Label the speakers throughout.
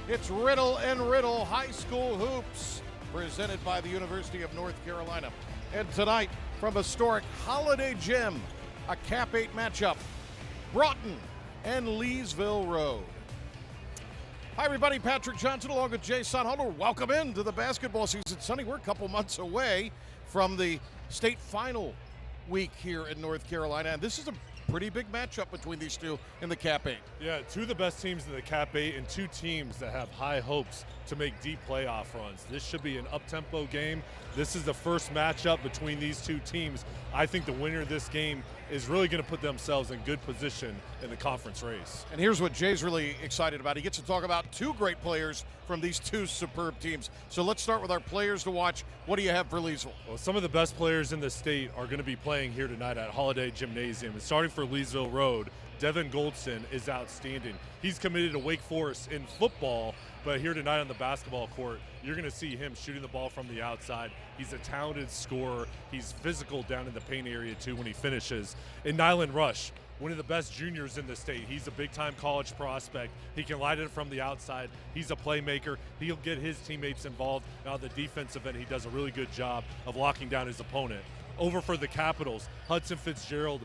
Speaker 1: It's Riddle and Riddle High School Hoops, presented by the University of North Carolina. And tonight, from historic Holiday Gym, a Cap 8 matchup, Broughton and Leesville Road. Hi everybody, Patrick Johnson along with Jay Sonholder. Welcome into the basketball season. Sonny, we're a couple months away from the state final week here in North Carolina, and this is a pretty big matchup between these two in the Cap 8.
Speaker 2: Yeah, two of the best teams in the Cap 8 and two teams that have high hopes to make deep playoff runs. This should be an up-tempo game. This is the first matchup between these two teams. I think the winner of this game is really going to put themselves in good position in the conference race.
Speaker 1: And here's what Jay's really excited about. He gets to talk about two great players from these two superb teams. So let's start with our players to watch. What do you have for Leesville?
Speaker 2: Well, some of the best players in the state are going to be playing here tonight at Holiday Gymnasium. And starting for Leesville Road, Devin Goldston is outstanding. He's committed to Wake Forest in football, but here tonight on the basketball court, you're going to see him shooting the ball from the outside. He's a talented scorer. He's physical down in the paint area, too, when he finishes. And Nyland Rush, one of the best juniors in the state. He's a big-time college prospect. He can light it from the outside. He's a playmaker. He'll get his teammates involved. Now, on the defensive end, he does a really good job of locking down his opponent. Over for the Capitals, Hudson Fitzgerald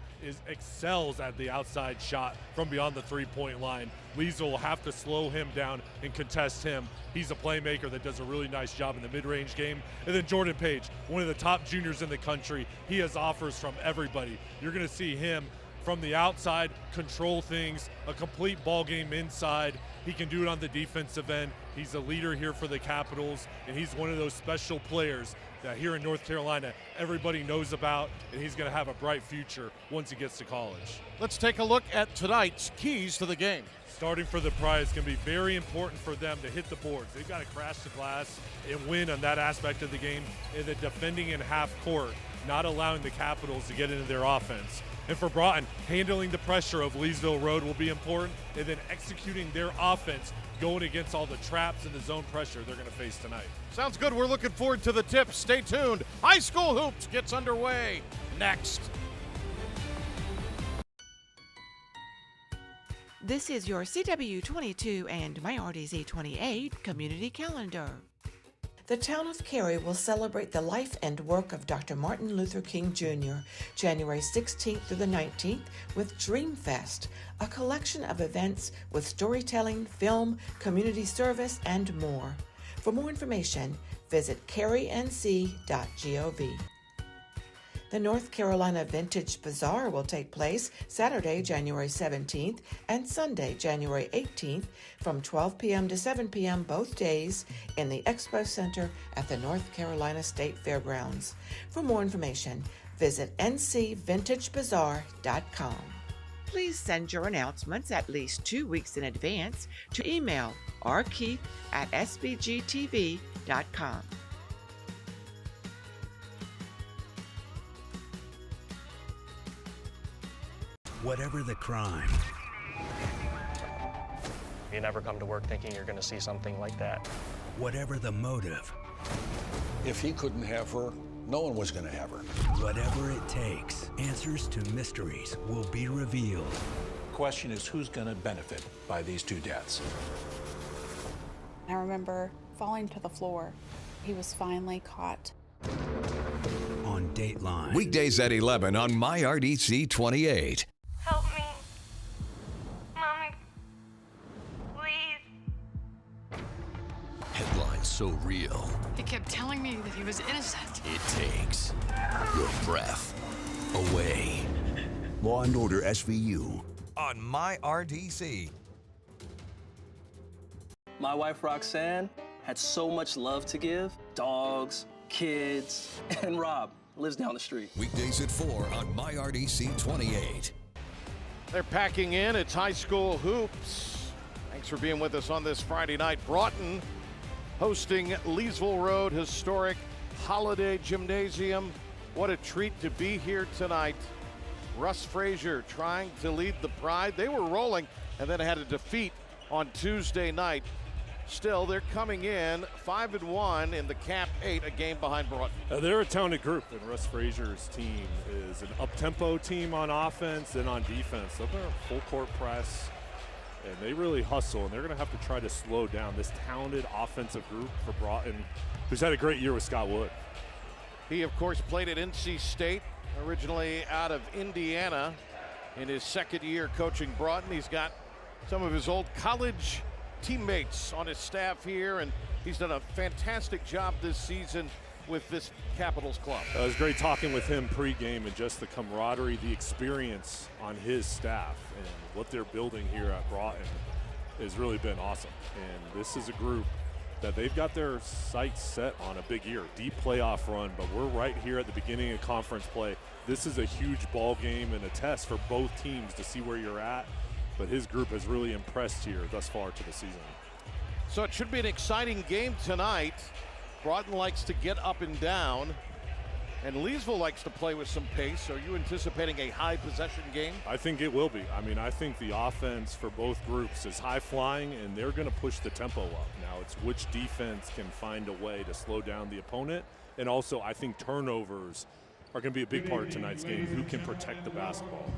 Speaker 2: excels at the outside shot from beyond the three-point line. Leesville will have to slow him down and contest him. He's a playmaker that does a really nice job in the mid-range game. And then Jordan Page, one of the top juniors in the country. He has offers from everybody. You're going to see him from the outside control things, a complete ball game inside. He can do it on the defensive end. He's a leader here for the Capitals, and he's one of those special players that here in North Carolina everybody knows about, and he's going to have a bright future once he gets to college.
Speaker 1: Let's take a look at tonight's keys to the game.
Speaker 2: Starting for the Pride, it's going to be very important for them to hit the boards. They've got to crash the glass and win on that aspect of the game, and then defending in half court, not allowing the Capitals to get into their offense. And for Broughton, handling the pressure of Leesville Road will be important, and then executing their offense, going against all the traps and the zone pressure they're going to face tonight.
Speaker 1: Sounds good. We're looking forward to the tips. Stay tuned. High School Hoops gets underway next.
Speaker 3: This is your CW22 and MyRDZ 28 community calendar. The town of Cary will celebrate the life and work of Dr. Martin Luther King Jr. January 16th through the 19th with Dreamfest, a collection of events with storytelling, film, community service, and more. For more information, visit carync.gov. The North Carolina Vintage Bazaar will take place Saturday, January 17th and Sunday, January 18th from 12 p.m. to 7 p.m. both days in the Expo Center at the North Carolina State Fairgrounds. For more information, visit ncvintagebazaar.com. Please send your announcements at least 2 weeks in advance to email rkeith@sbgtv.com.
Speaker 4: Whatever the crime.
Speaker 5: You never come to work thinking you're going to see something like that.
Speaker 4: Whatever the motive.
Speaker 6: If he couldn't have her, no one was going to have her.
Speaker 4: Whatever it takes, answers to mysteries will be revealed.
Speaker 6: The question is, who's going to benefit by these two deaths?
Speaker 7: I remember falling to the floor. He was finally caught.
Speaker 4: On Dateline.
Speaker 8: Weekdays at 11 on MyRDC 28.
Speaker 9: Help me. Mommy. Please.
Speaker 8: Headlines so real,
Speaker 9: He kept telling me that he was innocent.
Speaker 8: it takes your breath away.
Speaker 10: Law and Order SVU.
Speaker 8: On MyRDC.
Speaker 11: My wife Roxanne had so much love to give. Dogs, kids, and Rob lives down the street.
Speaker 8: Weekdays at 4 on MyRDC 28.
Speaker 1: They're packing in. It's High School Hoops. Thanks for being with us on this Friday night. Broughton hosting Leesville Road Historic Holiday Gymnasium. What a treat to be here tonight. Russ Frazier trying to lead the Pride. They were rolling and then had a defeat on Tuesday night. Still, they're coming in 5-1 in the Cap 8, a game behind Broughton.
Speaker 2: They're a talented group, and Russ Frazier's team is an up-tempo team on offense and on defense. They're a full-court press. and they really hustle, and they're going to have to try to slow down this talented offensive group for Broughton, who's had a great year with Scott Wood.
Speaker 1: He, of course, played at NC State, originally out of Indiana. In his second year coaching Broughton, he's got some of his old college teammates on his staff here, and he's done a fantastic job this season with this Capitals club.
Speaker 2: It was great talking with him pregame, and just the camaraderie, the experience on his staff, and what they're building here at Broughton has really been awesome. And this is a group that they've got their sights set on a big year, deep playoff run, but we're right here at the beginning of conference play. This is a huge ball game and a test for both teams to see where you're at, but his group has really impressed here thus far to the season.
Speaker 1: So it should be an exciting game tonight. Broughton likes to get up and down, and Leesville likes to play with some pace. Are you anticipating a high possession game?
Speaker 2: I think it will be. I mean, I think the offense for both groups is high flying, and they're going to push the tempo up. Now it's which defense can find a way to slow down the opponent, and also I think turnovers are going to be a big part of tonight's game. Who can protect the basketball?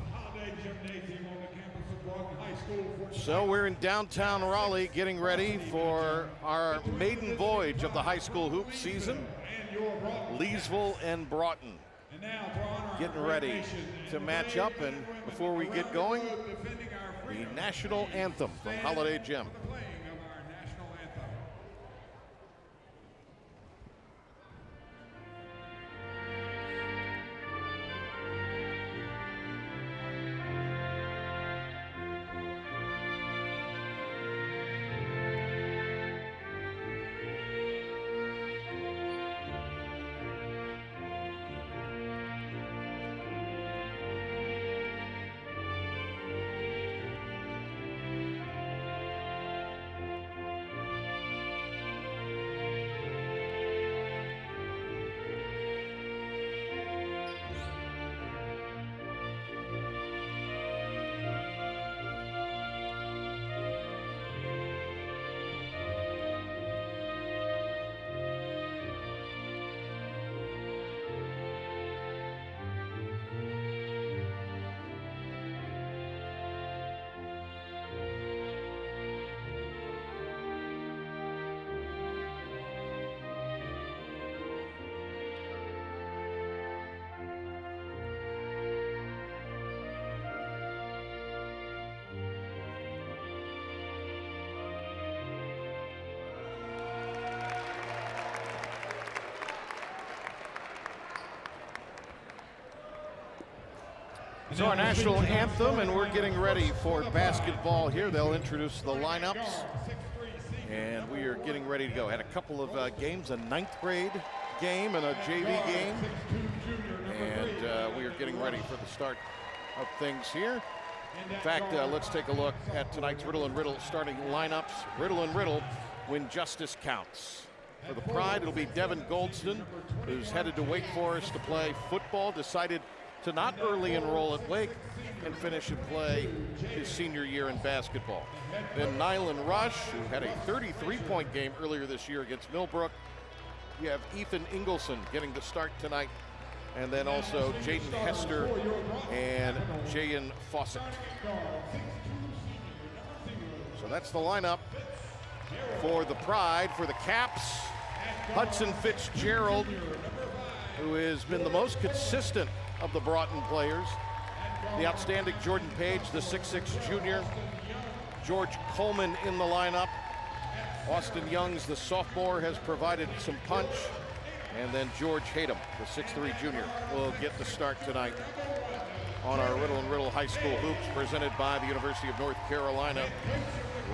Speaker 1: So we're in downtown Raleigh getting ready for our maiden voyage of the high school hoop season. Leesville and Broughton getting ready to match up, and before we get going, the national anthem from Holiday Gym. So our national anthem, and we're getting ready for basketball here. They'll introduce the lineups, and we are getting ready to go. Had a couple of games, a 9th grade game and a JV game, and we are getting ready for the start of things here. In fact, let's take a look at tonight's Riddle and Riddle starting lineups. Riddle and Riddle, when justice counts. For the Pride, it'll be Devin Goldston, who's headed to Wake Forest to play football, decided to not early enroll at Wake and finish and play his senior year in basketball. Then Nylan Rush, who had a 33-point game earlier this year against Millbrook. You have Ethan Ingleson getting the start tonight, and then also Jaden Hester and Jayan Fawcett. So that's the lineup for the Pride. For the Caps, Hudson Fitzgerald, who has been the most consistent of the Broughton players. The outstanding Jordan Page, the 6'6 junior. George Coleman in the lineup. Austin Youngs, the sophomore, has provided some punch. And then George Hatem, the 6'3 junior, will get the start tonight on our Riddle and Riddle High School Hoops, presented by the University of North Carolina.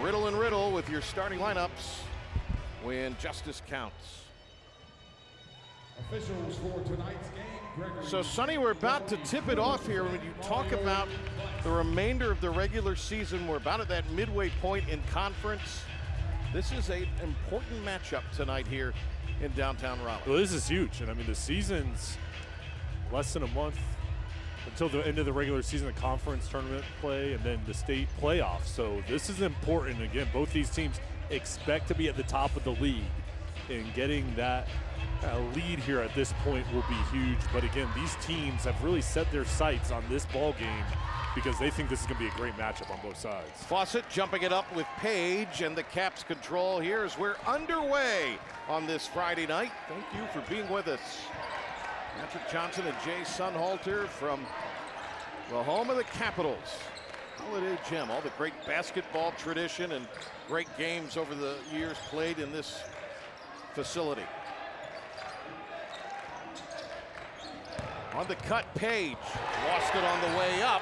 Speaker 1: Riddle and Riddle with your starting lineups when justice counts.
Speaker 12: Officials for tonight's game.
Speaker 1: So, Sonny, we're about to tip it off here. When you talk about the remainder of the regular season, we're about at that midway point in conference. This is an important matchup tonight here in downtown Raleigh.
Speaker 2: Well, this is huge. And I mean, the season's less than a month until the end of the regular season, the conference tournament play, and then the state playoffs. So this is important. Again, both these teams expect to be at the top of the league, and getting that A lead here at this point will be huge, but again, these teams have really set their sights on this ball game because they think this is going to be a great matchup on both sides.
Speaker 1: Fawcett jumping it up with Page, and the Caps control here as we're underway on this Friday night. Thank you for being with us. Patrick Johnson and Jay Sunhalter from the home of the Capitals, Holiday Gym. All the great basketball tradition and great games over the years played in this facility. On the cut, Page lost it on the way up.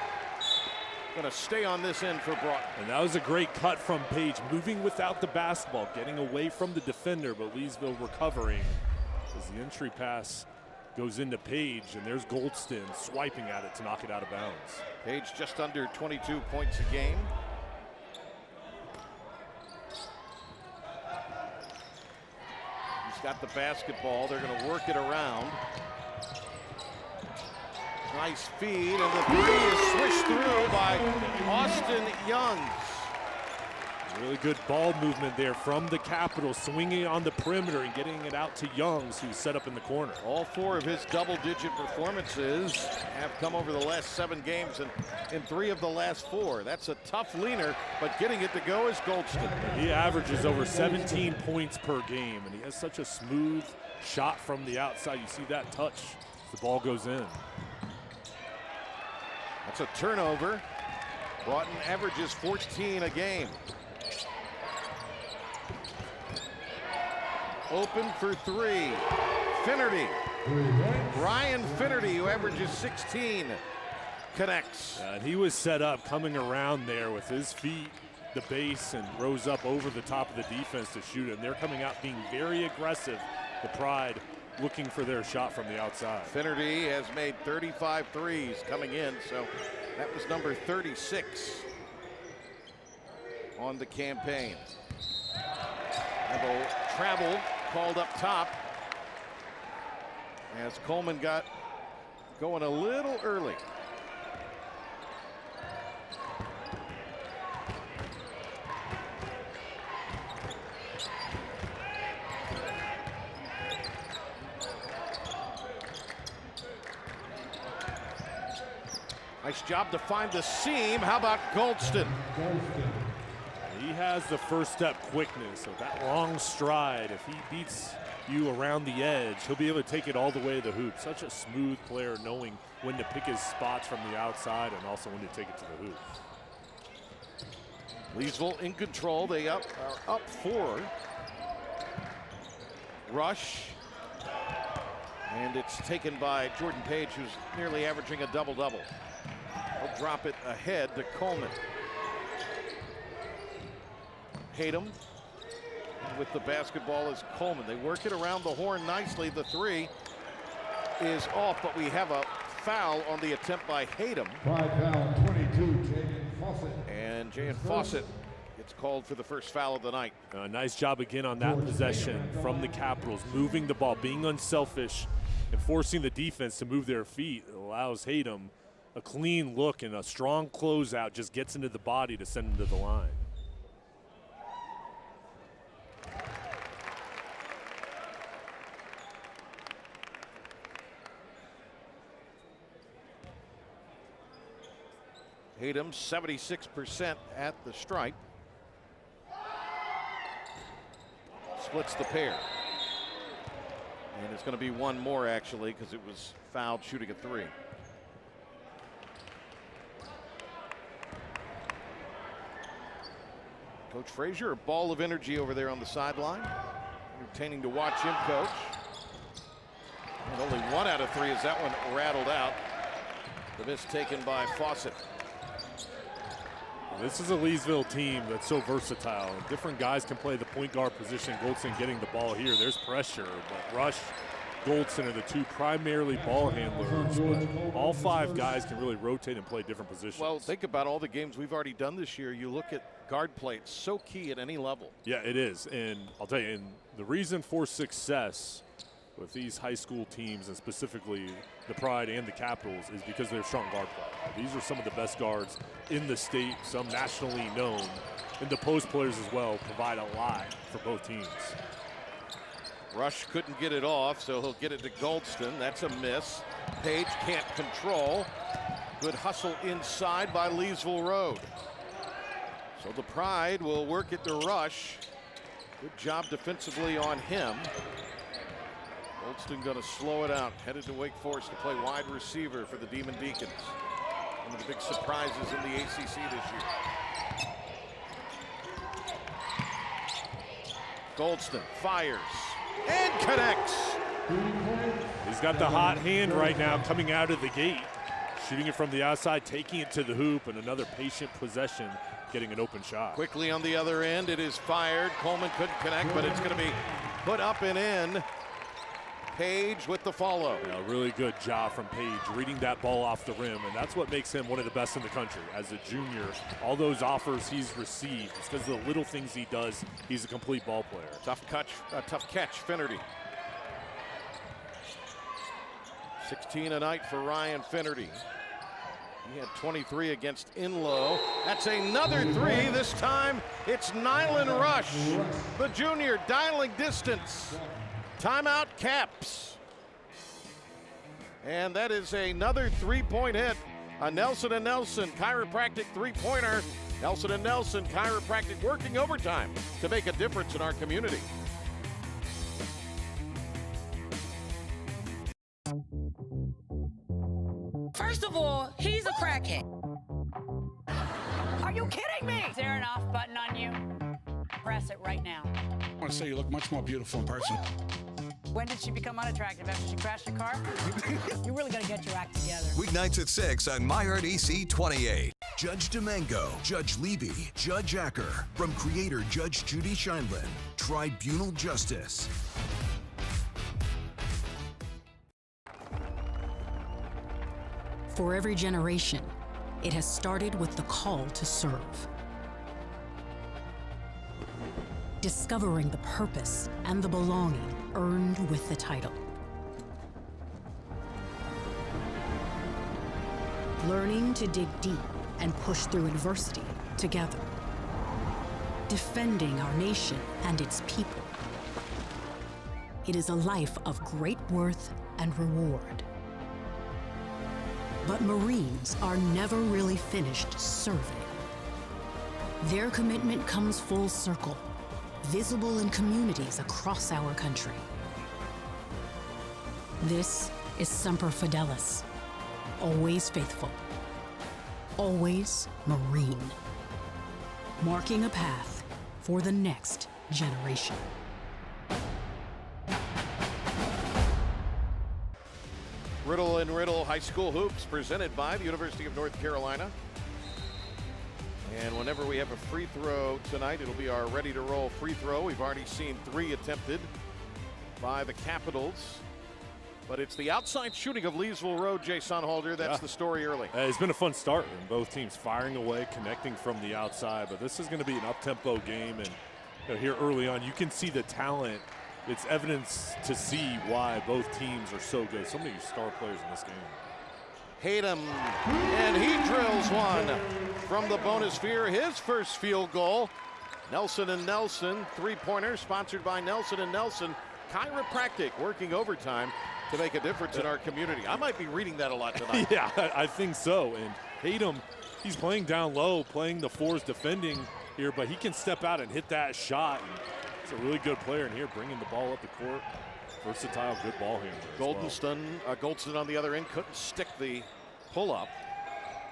Speaker 1: Going to stay on this end for Broughton.
Speaker 2: And that was a great cut from Page, moving without the basketball, getting away from the defender, but Leesville recovering as the entry pass goes into Page, and there's Goldston swiping at it to knock it out of bounds.
Speaker 1: Page just under 22 points a game. He's got the basketball. They're going to work it around. Nice feed, and the three is swished through by Austin Youngs.
Speaker 2: Really good ball movement there from the Capitals, swinging on the perimeter and getting it out to Youngs, who's set up in the corner.
Speaker 1: All four of his double-digit performances have come over the last 7 games, and in 3 of the last 4. That's a tough leaner, but getting it to go is Goldston.
Speaker 2: He averages over 17 points per game, and he has such a smooth shot from the outside. You see that touch as the ball goes in.
Speaker 1: That's a turnover. Broughton averages 14 a game. Open for 3. Finnerty. Ryan Finnerty, who averages 16, connects.
Speaker 2: And he was set up coming around there with his feet, the base, and rose up over the top of the defense to shoot it. And they're coming out being very aggressive, the Pride, looking for their shot from the outside.
Speaker 1: Finnerty has made 35 threes coming in, so that was number 36 on the campaign. And a travel called up top as Coleman got going a little early. Nice job to find the seam. How about Goldston?
Speaker 2: He has the first step quickness, so that long stride, if he beats you around the edge, he'll be able to take it all the way to the hoop. Such a smooth player, knowing when to pick his spots from the outside and also when to take it to the hoop.
Speaker 1: Leesville in control. They are up 4. Rush. And it's taken by Jordan Page, who's nearly averaging a double-double. He'll drop it ahead to Coleman. Hayden with the basketball is Coleman. They work it around the horn nicely. The 3 is off, but we have a foul on the attempt by Hayden.
Speaker 12: Pride foul 22, Jaden Fawcett.
Speaker 1: And Jaden Fawcett gets called for the first foul of the night.
Speaker 2: Nice job again on that possession from the Capitals, moving the ball, being unselfish, and forcing the defense to move their feet. It allows Hayden a clean look, and a strong closeout just gets into the body to send him to the line.
Speaker 1: Hayden 76% at the stripe. Splits the pair. And it's going to be one more, actually, because it was fouled shooting a 3. Coach Frazier, a ball of energy over there on the sideline. Entertaining to watch him, Coach. And only 1 out of 3 as that one rattled out. The miss taken by Fawcett.
Speaker 2: This is a Leesville team that's so versatile. Different guys can play the point guard position. Goldston getting the ball here. There's pressure, but Rush, Goldston are the 2 primarily ball handlers. But all 5 guys can really rotate and play different positions.
Speaker 1: Well, think about all the games we've already done this year. You look at guard play, it's so key at any level.
Speaker 2: Yeah, it is. And I'll tell you, and the reason for success with these high school teams, and specifically the Pride and the Capitals, is because they're strong guard play. These are some of the best guards in the state, some nationally known. And the post players as well provide a lot for both teams.
Speaker 1: Rush couldn't get it off, so he'll get it to Goldston. That's a miss. Page can't control. Good hustle inside by Leesville Road. So the Pride will work it to Rush. Good job defensively on him. Goldston going to slow it out. Headed to Wake Forest to play wide receiver for the Demon Deacons. One of the big surprises in the ACC this year. Goldston fires and connects.
Speaker 2: He's got the hot hand right now coming out of the gate. Shooting it from the outside, taking it to the hoop, and another patient possession, getting an open shot.
Speaker 1: Quickly on the other end, it is fired. Coleman couldn't connect, but it's going to be put up and in. Page with the follow.
Speaker 2: Yeah, really good job from Page, reading that ball off the rim, and that's what makes him one of the best in the country. As a junior, all those offers he's received, it's because of the little things he does. He's a complete ball player.
Speaker 1: Tough catch, Finnerty. 16 a night for Ryan Finnerty. He had 23 against Inlow. That's another three. This time it's Nylan Rush, the junior, dialing distance. Timeout Caps. And that is another three-point hit. A Nelson & Nelson chiropractic three-pointer. Nelson & Nelson chiropractic working overtime to make a difference in our community.
Speaker 13: First of all, he's a crackhead.
Speaker 14: Are you kidding me? Is there an off button on you? Press it right now.
Speaker 15: I want to say you look much more beautiful in person.
Speaker 14: When did she become unattractive? After she crashed your car? You really got to get your act together.
Speaker 8: Weeknights at 6 on MyRDC 28. Judge Domingo, Judge Levy, Judge Acker. From creator Judge Judy Scheinlin. Tribunal Justice.
Speaker 16: For every generation, it has started with the call to serve. Discovering the purpose and the belonging earned with the title. Learning to dig deep and push through adversity together. Defending our nation and its people. It is a life of great worth and reward. But Marines are never really finished serving. Their commitment comes full circle, visible in communities across our country. This is Semper Fidelis, always faithful, always Marine, marking a path for the next generation.
Speaker 1: Riddle and Riddle High School Hoops presented by the University of North Carolina. And whenever we have a free throw tonight, it'll be our ready to roll free throw. We've already seen 3 attempted by the Capitals. But it's the outside shooting of Leesville Road, Jay Sonhalder. That's the story early.
Speaker 2: It's been a fun start, and both teams firing away, connecting from the outside. But this is going to be an up-tempo game. And here early on, you can see the talent. It's evidence to see why both teams are so good. So many star players in this game.
Speaker 1: Hayden, and he drills one from the bonus sphere, his first field goal. Nelson & Nelson, three-pointer, sponsored by Nelson & Nelson Chiropractic, working overtime to make a difference in our community. I might be reading that a lot tonight.
Speaker 2: Yeah, I think so. And Hayden, he's playing down low, playing the fours, defending here, but he can step out and hit that shot. And he's a really good player in here, bringing the ball up the court. Versatile, good ball handler.
Speaker 1: Goldston on the other end couldn't stick the pull-up.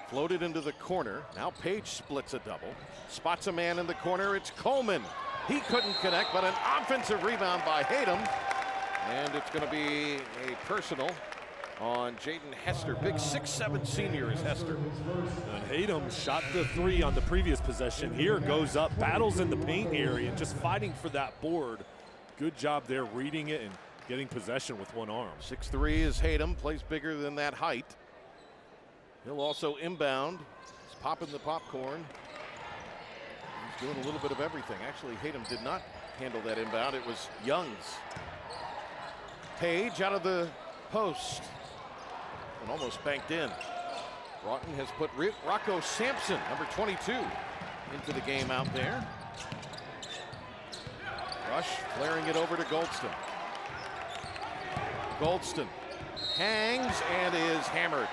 Speaker 1: Floated into the corner. Now Page splits a double. Spots a man in the corner. It's Coleman. He couldn't connect, but an offensive rebound by Hayden. And it's going to be a personal on Jaden Hester. Big 6'7" senior is Hester.
Speaker 2: And Hayden shot the 3 on the previous possession. Here goes up, battles in the paint area, and just fighting for that board. Good job there reading it and getting possession with one arm.
Speaker 1: 6'3" is Hayden, plays bigger than that height. He'll also inbound. He's popping the popcorn. He's doing a little bit of everything. Actually, Hayden did not handle that inbound. It was Young's. Page out of the post and almost banked in. Broughton has put Rocco Sampson, number 22, into the game out there. Rush flaring it over to Goldston. Goldston hangs and is hammered.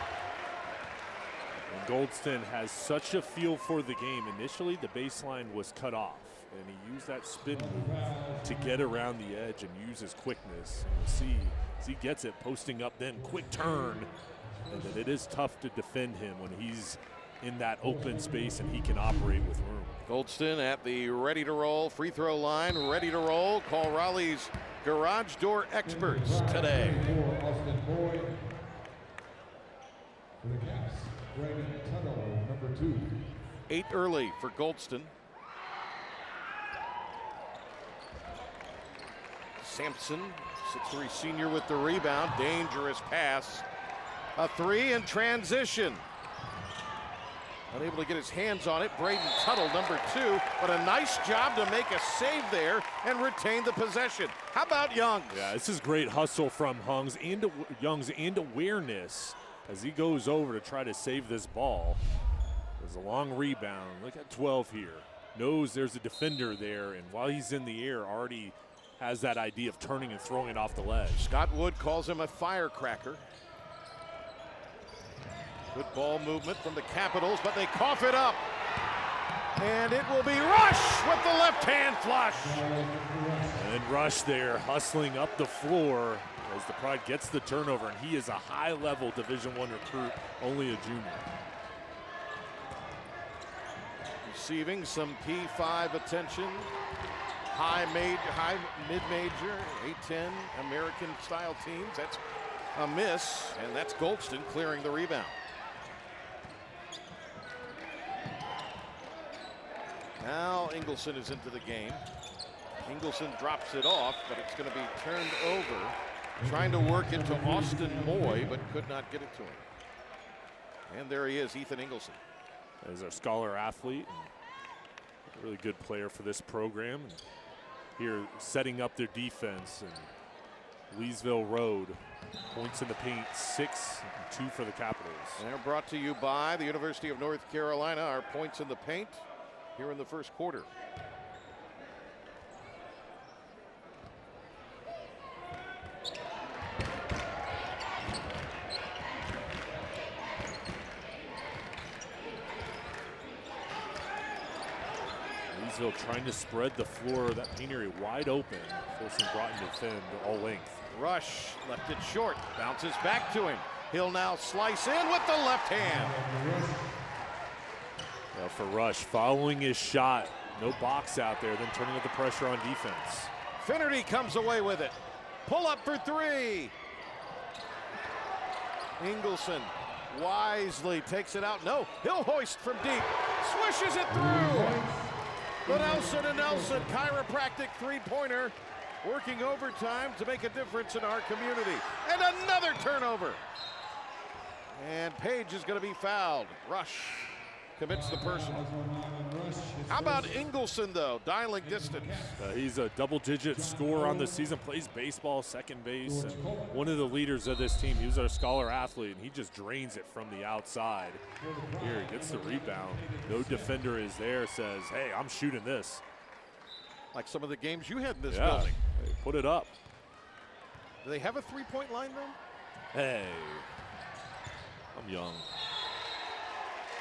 Speaker 2: And Goldston has such a feel for the game. Initially, the baseline was cut off, and he used that spin move to get around the edge and use his quickness. And you'll see as he gets it, posting up, then quick turn, and that it is tough to defend him when he's in that open space and he can operate with room.
Speaker 1: Goldston at the ready to roll free throw line, ready to roll. Call Raleigh's garage door experts today.
Speaker 12: Austin Boyd. For the Caps, Brandon Tuttle, number 2.
Speaker 1: 8 early for Goldston. Sampson, 6'3" senior with the rebound. Dangerous pass. A 3 in transition. Unable to get his hands on it. Braden Tuttle, number 2, but a nice job to make a save there and retain the possession. How about Youngs?
Speaker 2: Yeah, this is great hustle from Youngs and awareness as he goes over to try to save this ball. There's a long rebound. Look at 12 here. Knows there's a defender there, and while he's in the air, already has that idea of turning and throwing it off the ledge.
Speaker 1: Scott Wood calls him a firecracker. Good ball movement from the Capitals, but they cough it up. And it will be Rush with the left-hand flush.
Speaker 2: And Rush there hustling up the floor as the Pride gets the turnover, and he is a high-level Division I recruit, only a junior.
Speaker 1: Receiving some P5 attention. High mid-major, A10 American-style teams. That's a miss, and that's Goldston clearing the rebound. Now Ingleson is into the game. Ingleson drops it off, but it's going to be turned over. Trying to work it to Austin Moy, but could not get it to him. And there he is, Ethan Ingleson.
Speaker 2: He's our scholar athlete, and a really good player for this program. And here setting up their defense, and Leesville Road points in the paint, 6-2 for the Capitals.
Speaker 1: And they're brought to you by the University of North Carolina. Our points in the paint here in the first quarter.
Speaker 2: Leesville trying to spread the floor, that paint area wide open, forcing Broughton to defend all length.
Speaker 1: Rush left it short, bounces back to him. He'll now slice in with the left hand.
Speaker 2: Well, for Rush, following his shot, no box out there, then turning up the pressure on defense.
Speaker 1: Finnerty comes away with it. Pull up for 3. Ingleson wisely takes it out. No, he'll hoist from deep. Swishes it through. But Nelson and Nelson, chiropractic three-pointer, working overtime to make a difference in our community. And another turnover. And Page is going to be fouled. Rush commits the personal. How about Ingleson, though, dialing distance?
Speaker 2: He's a double-digit scorer on the season, plays baseball, second base, and one of the leaders of this team. He was our scholar athlete, and he just drains it from the outside. Here, he gets the rebound. No defender is there, says, hey, I'm shooting this.
Speaker 1: Like some of the games you had in this building.
Speaker 2: Hey, put it up.
Speaker 1: Do they have a three-point line, though?
Speaker 2: Hey, I'm young.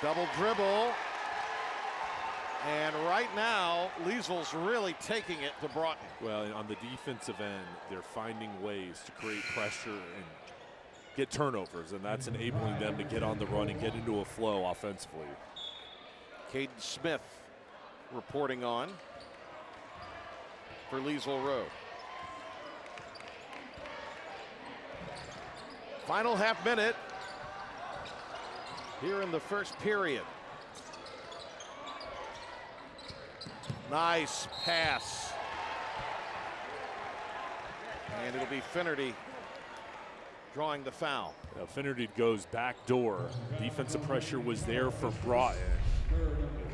Speaker 1: Double dribble. And right now, Leesville's really taking it to Broughton.
Speaker 2: Well, on the defensive end, they're finding ways to create pressure and get turnovers, and that's enabling them to get on the run and get into a flow offensively.
Speaker 1: Caden Smith reporting on for Leesville Road. Final half minute here in the first period. Nice pass. And it'll be Finnerty drawing the foul.
Speaker 2: Now Finnerty goes back door. Defensive pressure was there for Broughton.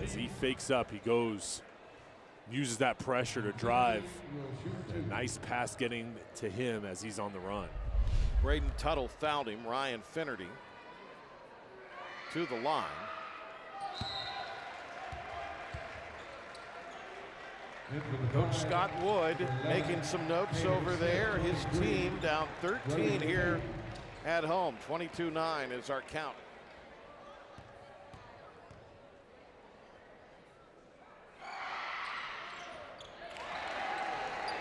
Speaker 2: As he fakes up, he goes, uses that pressure to drive. A nice pass getting to him as he's on the run.
Speaker 1: Braden Tuttle fouled him. Ryan Finnerty to the line. Coach Scott Wood making some notes over there. His team down 13 here at home. 22-9 is our count.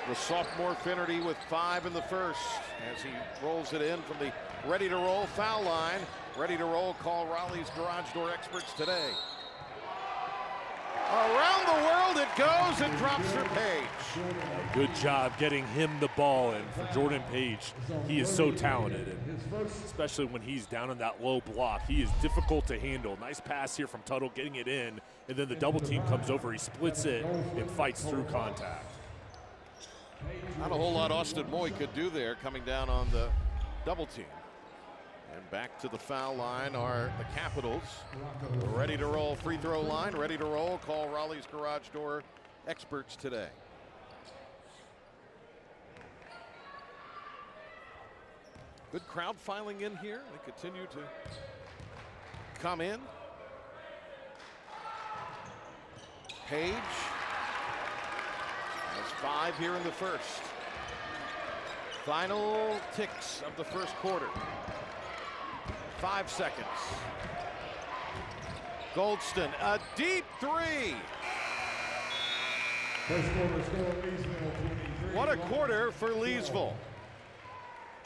Speaker 1: The sophomore Finnerty with 5 in the first as he rolls it in from the ready to roll foul line. Ready to roll, call Raleigh's garage door experts today. Around the world it goes and drops for Page.
Speaker 2: Good job getting him the ball, and for Jordan Page, he is so talented, and especially when he's down in that low block, he is difficult to handle. Nice pass here from Tuttle, getting it in, and then the double team comes over, he splits it and fights through contact.
Speaker 1: Not a whole lot Austin Moy could do there coming down on the double team. And back to the foul line are the Capitals. Ready to roll free throw line, ready to roll, call Raleigh's garage door experts today. Good crowd filing in here. They continue to come in. Page has 5 here in the first. Final ticks of the first quarter. 5 seconds. Goldston, a deep 3.
Speaker 12: First quarter score, Leesville 23.
Speaker 1: What a quarter for Leesville.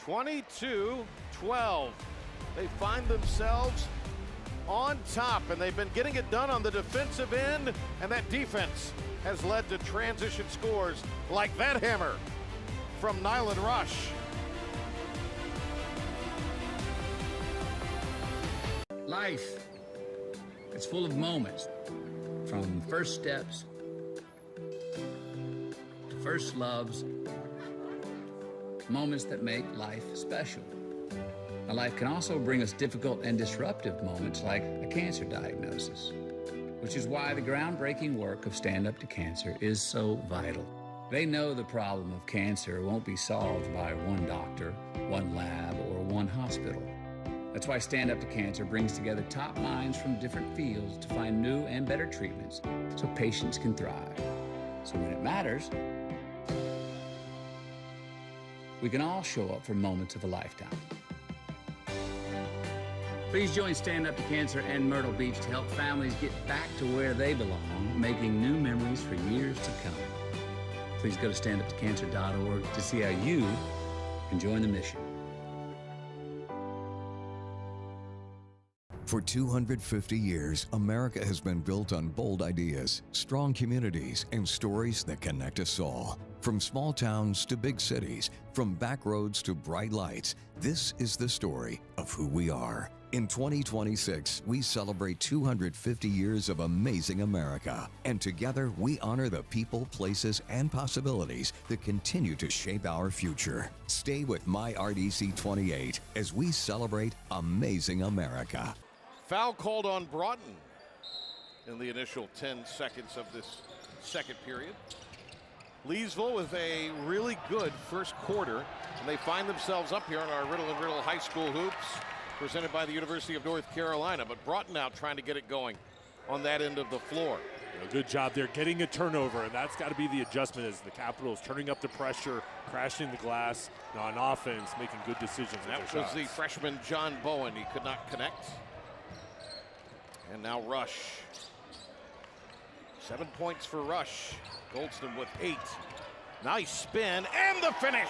Speaker 1: 22-12. They find themselves on top, and they've been getting it done on the defensive end, and that defense has led to transition scores like that hammer from Nyland Rush.
Speaker 17: Life, it's full of moments, from first steps to first loves, moments that make life special. Now, life can also bring us difficult and disruptive moments like a cancer diagnosis, which is why the groundbreaking work of Stand Up to Cancer is so vital. They know the problem of cancer won't be solved by one doctor, one lab, or one hospital. That's why Stand Up to Cancer brings together top minds from different fields to find new and better treatments so patients can thrive. So when it matters, we can all show up for moments of a lifetime. Please join Stand Up to Cancer and Myrtle Beach to help families get back to where they belong, making new memories for years to come. Please go to standuptocancer.org to see how you can join the mission.
Speaker 8: For 250 years, America has been built on bold ideas, strong communities, and stories that connect us all. From small towns to big cities, from back roads to bright lights, this is the story of who we are. In 2026, we celebrate 250 years of amazing America. And together, we honor the people, places, and possibilities that continue to shape our future. Stay with MyRDC 28 as we celebrate amazing America.
Speaker 1: Foul called on Broughton in the initial 10 seconds of this second period. Leesville with a really good first quarter, and they find themselves up here on our Riddle and Riddle High School Hoops, presented by the University of North Carolina. But Broughton out trying to get it going on that end of the floor.
Speaker 2: Good job there getting a turnover, and that's got to be the adjustment as the Capitals turning up the pressure, crashing the glass, and on offense, making good decisions.
Speaker 1: That was the freshman John Bowen. He could not connect. And now Rush. 7 points for Rush. Goldston with 8. Nice spin and the finish.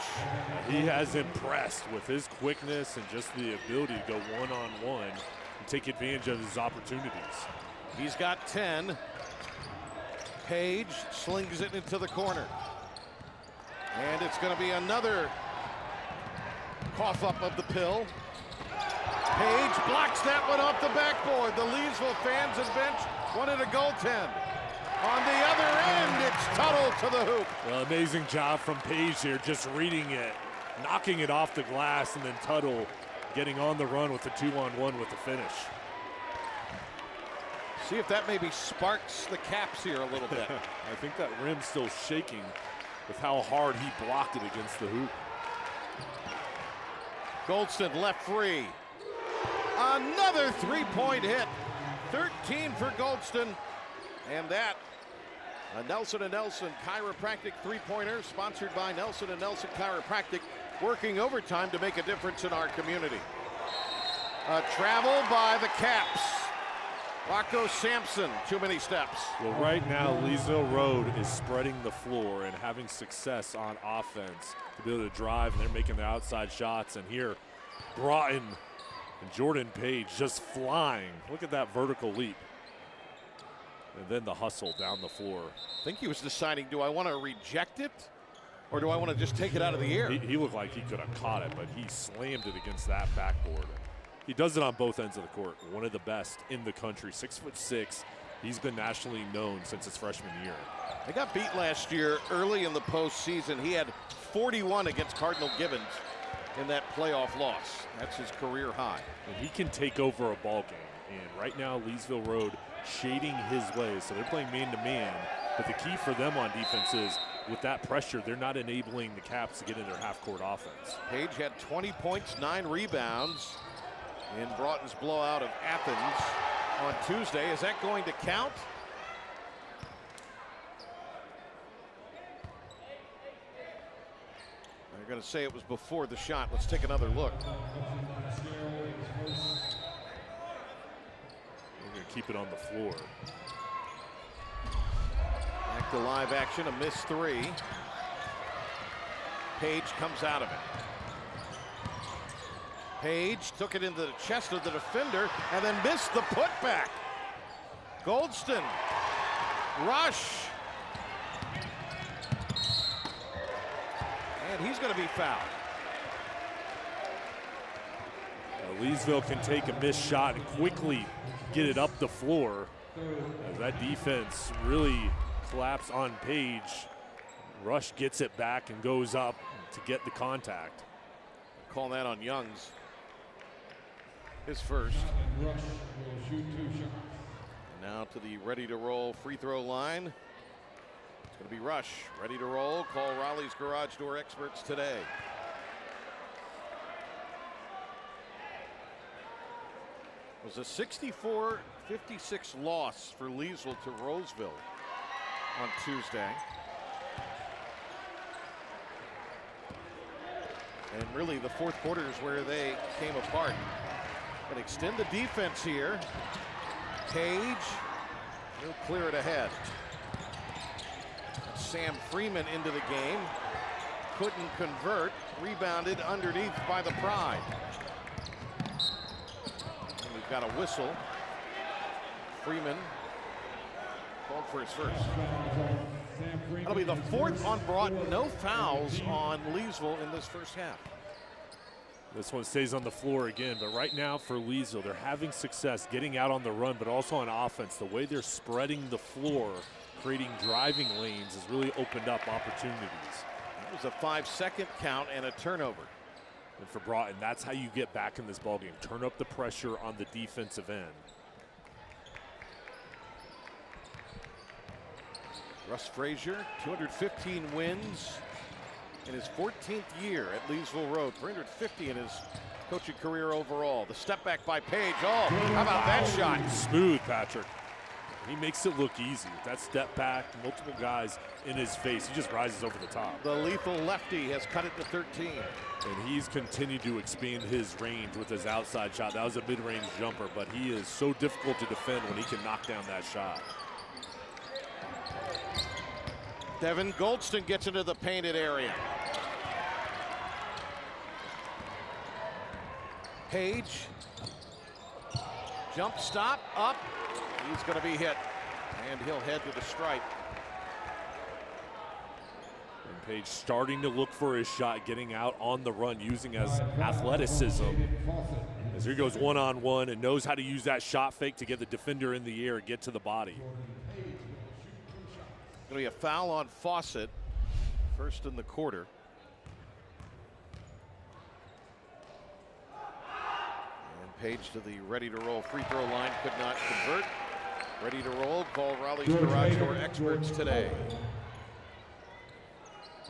Speaker 2: He has impressed with his quickness and just the ability to go one-on-one and take advantage of his opportunities.
Speaker 1: He's got 10. Page slings it into the corner. And it's going to be another cough up of the pill. Page blocks that one off the backboard. The Leesville fans and bench wanted a goaltend. On the other end, it's Tuttle to the hoop.
Speaker 2: Well, amazing job from Page here, just reading it, knocking it off the glass, and then Tuttle getting on the run with the 2-on-1 with the finish.
Speaker 1: See if that maybe sparks the Caps here a little bit.
Speaker 2: I think that rim's still shaking with how hard he blocked it against the hoop.
Speaker 1: Goldston left free. Another three-point hit. 13 for Goldston. And that A Nelson & Nelson chiropractic three-pointer sponsored by Nelson & Nelson Chiropractic, working overtime to make a difference in our community. A travel by the Caps. Rocco Sampson, too many steps.
Speaker 2: Well, right now, Leesville Road is spreading the floor and having success on offense to be able to drive, and they're making their outside shots. And here, Broughton and Jordan Page just flying. Look at that vertical leap. And then the hustle down the floor.
Speaker 1: I think he was deciding, do I want to reject it or do I want to just take it out of the air?
Speaker 2: He looked like he could have caught it, but he slammed it against that backboard. He does it on both ends of the court. One of the best in the country, 6'6". He's been nationally known since his freshman year.
Speaker 1: They got beat last year early in the postseason. He had 41 against Cardinal Gibbons in that playoff loss. That's his career high.
Speaker 2: And he can take over a ball game. And right now, Leesville Road shading his way. So they're playing man-to-man. But the key for them on defense is with that pressure, they're not enabling the Caps to get in their half-court offense.
Speaker 1: Page had 20 points, 9 rebounds in Broughton's blowout of Athens on Tuesday. Is that going to count? They're going to say it was before the shot. Let's take another look.
Speaker 2: We're going to keep it on the floor.
Speaker 1: Back to live action, a missed three. Page comes out of it. Page took it into the chest of the defender and then missed the putback. Goldston, rush. And he's going to be fouled.
Speaker 2: Leesville can take a missed shot and quickly get it up the floor. As that defense really collapsed on Page. Rush gets it back and goes up to get the contact.
Speaker 1: Call that on Youngs. His first. Now to the ready to roll free throw line. It's going to be Rush. Ready to roll. Call Raleigh's Garage Door experts today. It was a 64-56 loss for Leesville to Roseville on Tuesday. And really the fourth quarter is where they came apart. But extend the defense here. Page, he'll clear it ahead. Sam Freeman into the game. Couldn't convert. Rebounded underneath by the Pride. And we've got a whistle. Freeman called for his first. That'll be the fourth on Broughton. No fouls on Leesville in this first half.
Speaker 2: This one stays on the floor again, but right now for Leesville, they're having success getting out on the run, but also on offense. The way they're spreading the floor, creating driving lanes, has really opened up opportunities.
Speaker 1: That was a 5-second count and a turnover.
Speaker 2: And for Broughton, that's how you get back in this ballgame. Turn up the pressure on the defensive end.
Speaker 1: Russ Frazier, 215 wins in his 14th year at Leesville Road. 350 in his coaching career overall. The step back by Page. Oh, how about that shot?
Speaker 2: Smooth, Patrick. He makes it look easy. That step back, multiple guys in his face. He just rises over the top.
Speaker 1: The lethal lefty has cut it to 13.
Speaker 2: And he's continued to expand his range with his outside shot. That was a mid-range jumper, but he is so difficult to defend when he can knock down that shot.
Speaker 1: Devin Goldston gets into the painted area. Page, jump stop, up. He's going to be hit, and he'll head to the stripe.
Speaker 2: And Page starting to look for his shot, getting out on the run, using his athleticism. As he goes one-on-one and knows how to use that shot fake to get the defender in the air and get to the body.
Speaker 1: Going to be a foul on Fawcett, first in the quarter. And Page to the ready to roll free throw line, could not convert. Ready to roll, call Raleigh's Garage Door experts today.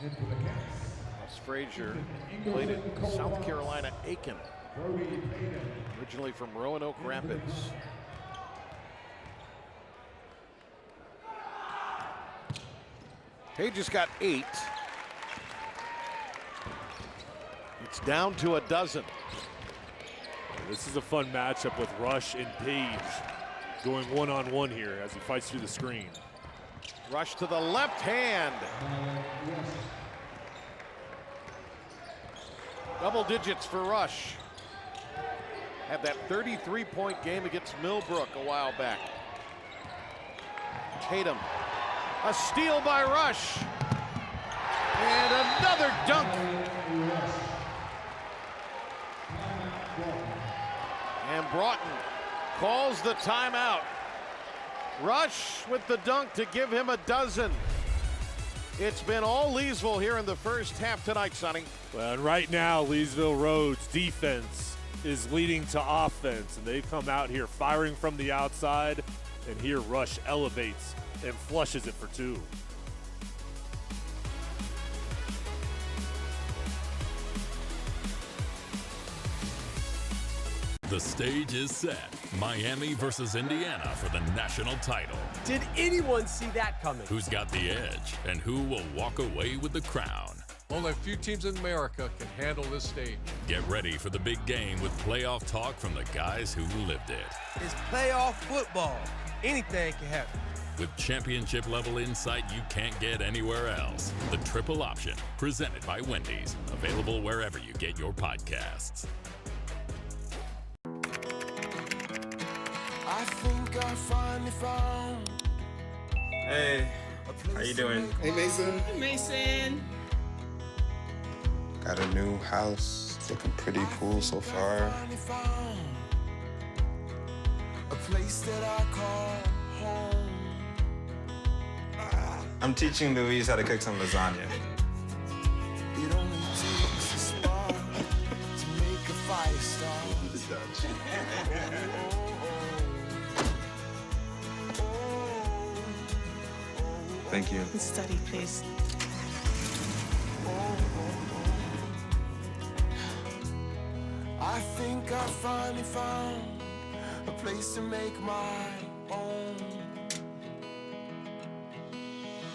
Speaker 1: Ross Frazier played at South Carolina Aiken, originally from Roanoke Rapids. Page has got 8. It's down to a dozen.
Speaker 2: This is a fun matchup with Rush and Page going one-on-one here as he fights through the screen.
Speaker 1: Rush to the left hand. Double digits for Rush. Had that 33-point game against Millbrook a while back. Tatum. A steal by Rush. And another dunk. And Broughton calls the timeout. Rush with the dunk to give him a dozen. It's been all Leesville here in the first half tonight, Sonny.
Speaker 2: Well, and right now, Leesville Road's defense is leading to offense, and they've come out here firing from the outside, and here Rush elevates and flushes it for 2.
Speaker 18: The stage is set. Miami versus Indiana for the national title.
Speaker 19: Did anyone see that coming?
Speaker 18: Who's got the edge and who will walk away with the crown?
Speaker 20: Only a few teams in America can handle this stage.
Speaker 18: Get ready for the big game with playoff talk from the guys who lived it.
Speaker 19: It's playoff football. Anything can happen.
Speaker 18: With championship level insight you can't get anywhere else. The Triple Option, presented by Wendy's. Available wherever you get your podcasts.
Speaker 21: I think I finally found.
Speaker 22: Hey, how you doing?
Speaker 23: Hey, Mason.
Speaker 24: Hey, Mason.
Speaker 23: Got a new house. It's looking pretty cool so far.
Speaker 21: A place that I call home.
Speaker 22: I'm teaching Louise how to cook some lasagna.
Speaker 21: It only takes a spark to make a fire start.
Speaker 23: Thank you.
Speaker 3: Study, please.
Speaker 21: I think I finally found a place to make my own.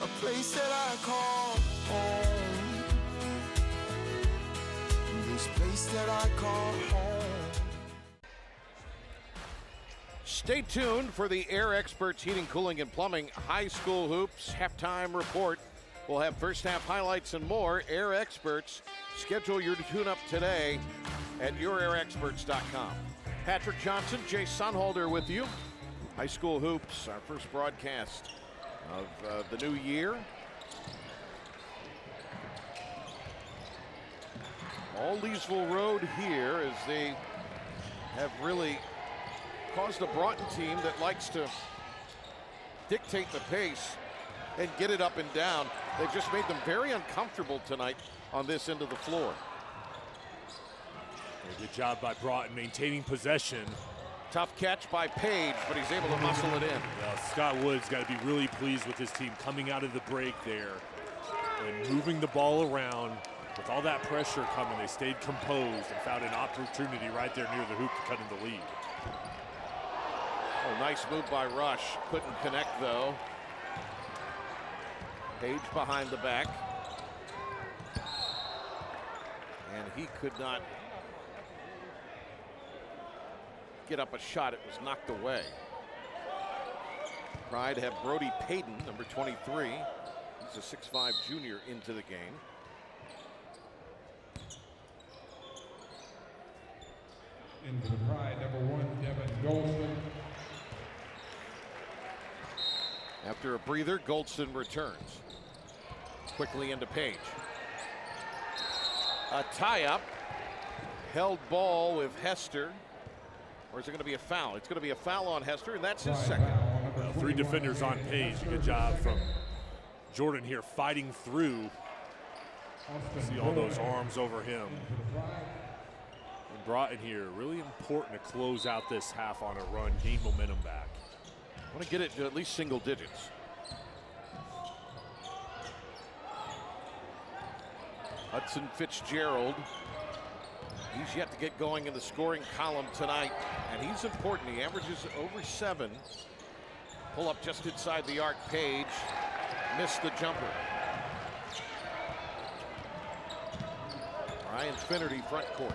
Speaker 21: A place that I call home. This place that I call home.
Speaker 1: Stay tuned for the Air Experts Heating, Cooling, and Plumbing High School Hoops halftime report. We'll have first half highlights and more. Air Experts, schedule your tune-up today at yourairexperts.com. Patrick Johnson, Jay Sunholder with you. High School Hoops, our first broadcast of the new year. All Leesville Road here as they have really caused a Broughton team that likes to dictate the pace and get it up and down. They've just made them very uncomfortable tonight on this end of the floor.
Speaker 2: Good job by Broughton maintaining possession.
Speaker 1: Tough catch by Page, but he's able to muscle it in.
Speaker 2: Scott Wood's got to be really pleased with his team coming out of the break there and moving the ball around. With all that pressure coming, they stayed composed and found an opportunity right there near the hoop to cut in the lead.
Speaker 1: Oh, nice move by Rush. Couldn't connect, though. Page behind the back. And he could not get up a shot. It was knocked away. Pride have Brody Payton, number 23. He's a 6'5" junior into the game.
Speaker 12: Into the Pride, number 1, Devin Goldston.
Speaker 1: After a breather, Goldston returns. Quickly into Page. A tie-up. Held ball with Hester. Or is it going to be a foul? It's going to be a foul on Hester, and that's his second.
Speaker 2: Well, 3 defenders on Page. Good job from Jordan here fighting through. See all those arms over him. And Broughton here, really important to close out this half on a run, gain momentum back.
Speaker 1: Want to get it to at least single digits. Hudson Fitzgerald. He's yet to get going in the scoring column tonight, and he's important. He averages over 7. Pull up just inside the arc. Page missed the jumper. High Infinity front court.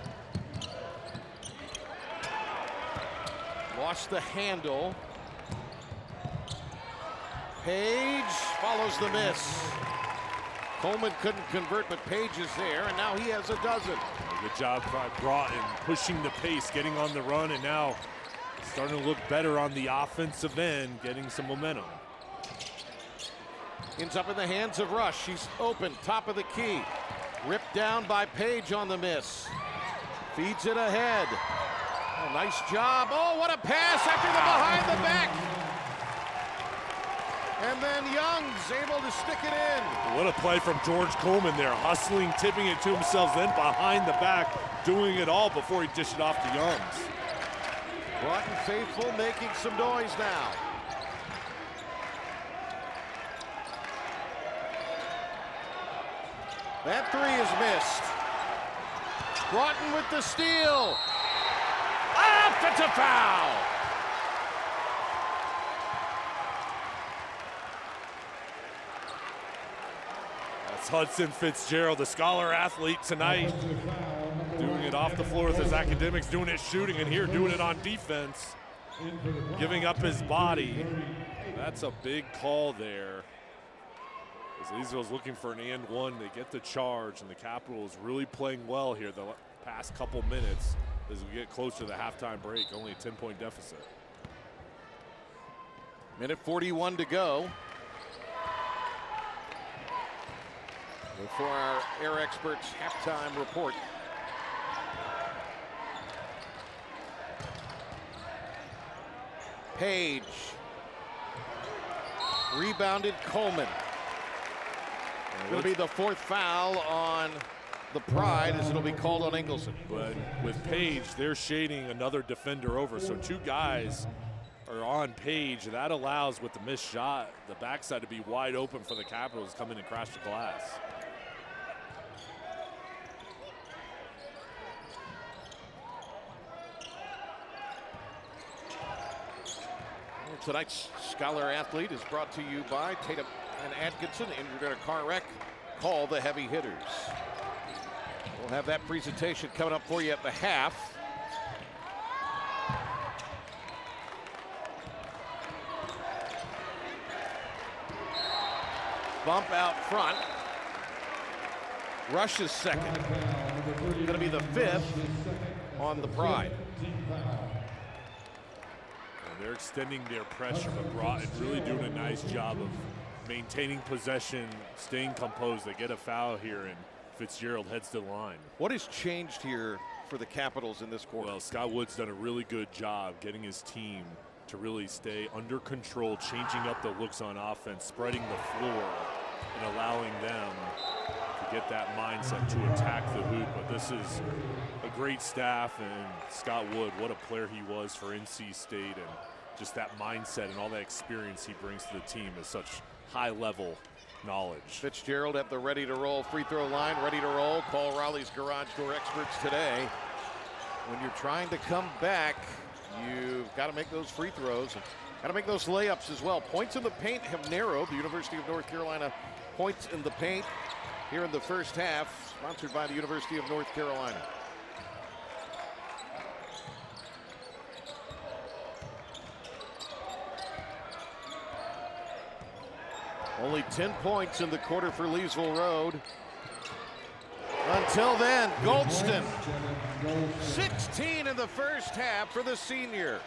Speaker 1: Lost the handle. Page follows the miss. Coleman couldn't convert, but Page is there, and now he has a dozen.
Speaker 2: Good job by Broughton pushing the pace, getting on the run, and now starting to look better on the offensive end, getting some momentum.
Speaker 1: Ends up in the hands of Rush. She's open, top of the key. Ripped down by Page on the miss. Feeds it ahead. Oh, nice job. Oh, what a pass after the behind the back. And then Young's able to stick it in.
Speaker 2: What a play from George Coleman there, hustling, tipping it to himself, then behind the back, doing it all before he dished it off to Youngs.
Speaker 1: Broughton faithful making some noise now. That three is missed. Broughton with the steal. Offensive foul.
Speaker 2: That's Hudson Fitzgerald, the scholar athlete tonight. Doing it off the floor with his academics, doing it shooting, and here doing it on defense. Giving up his body. That's a big call there. As Leesville's looking for an and one, they get the charge, and the Capitals really playing well here the past couple minutes as we get close to the halftime break. Only a 10-point deficit.
Speaker 1: Minute 41 to go. For our Air Experts halftime report. Page. Rebounded Coleman. Going to be the fourth foul on the Pride, as it'll be called on Ingleson.
Speaker 2: But with Page, they're shading another defender over. So two guys are on Page. That allows, with the missed shot, the backside to be wide open for the Capitals to come in and crash the glass.
Speaker 1: Tonight's Scholar Athlete is brought to you by Tatum and Atkinson. Injured in a car wreck, call the heavy hitters. We'll have that presentation coming up for you at the half. Bump out front. Rush is second. Going to be the fifth on the Pride.
Speaker 2: They're extending their pressure, but Broughton really doing a nice job of maintaining possession, staying composed. They get a foul here, and Fitzgerald heads to the line.
Speaker 1: What has changed here for the Capitals in this quarter?
Speaker 2: Well, Scott Wood's done a really good job getting his team to really stay under control, changing up the looks on offense, spreading the floor, and allowing them to get that mindset to attack the hoop. But this is a great staff, and Scott Wood, what a player he was for NC State, and just that mindset and all that experience he brings to the team is such high-level knowledge.
Speaker 1: Fitzgerald at the ready-to-roll free throw line, ready to roll. Call Raleigh's Garage Door Experts today. When you're trying to come back, you've got to make those free throws. Got to make those layups as well. Points in the paint have narrowed. The University of North Carolina points in the paint here in the first half, sponsored by the University of North Carolina. Only 10 points in the quarter for Leesville Road. Until then, Goldston, 16 in the first half for the senior.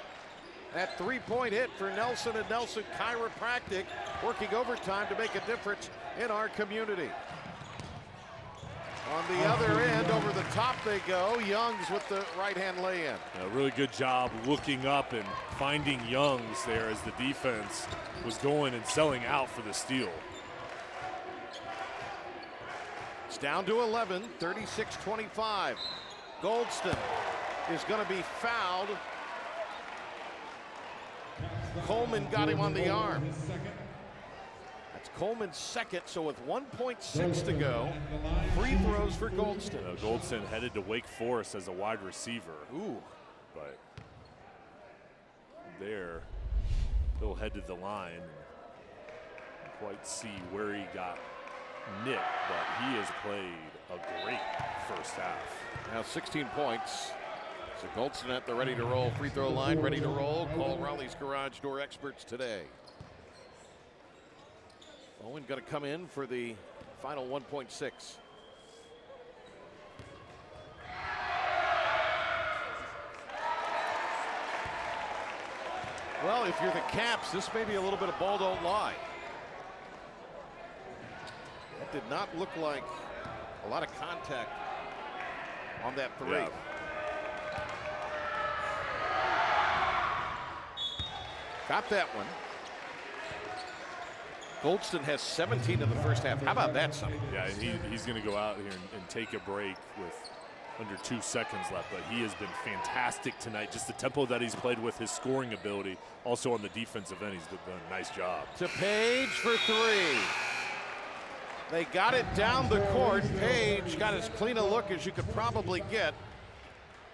Speaker 1: That three-point hit for Nelson and Nelson Chiropractic, working overtime to make a difference in our community. On the other end, over the top they go. Youngs with the right-hand lay-in.
Speaker 2: A really good job looking up and finding Youngs there as the defense was going and selling out for the steal.
Speaker 1: It's down to 11, 36-25. Goldston is going to be fouled. Coleman got him on the arm. That's Coleman's second, so with 1.6 to go, free throws for Goldston.
Speaker 2: Goldston headed to Wake Forest as a wide receiver.
Speaker 1: Ooh.
Speaker 2: But there, he'll head to the line and quite see where he got Nick, but he has played a great first half.
Speaker 1: Now 16 points. So Goldston at the ready to roll free throw line, ready to roll. Call Raleigh's Garage Door experts today. Owen going to come in for the final 1.6. Well, if you're the Caps, this may be a little bit of ball don't lie. That did not look like a lot of contact on that three.
Speaker 2: Yeah.
Speaker 1: Got that one. Goldston has 17 in the first half. How about that, son?
Speaker 2: Yeah, he's going to go out here and take a break with under 2 seconds left, but he has been fantastic tonight. Just the tempo that he's played with, his scoring ability, also on the defensive end, he's done a nice job.
Speaker 1: To Page for three. They got it down the court. Page got as clean a look as you could probably get,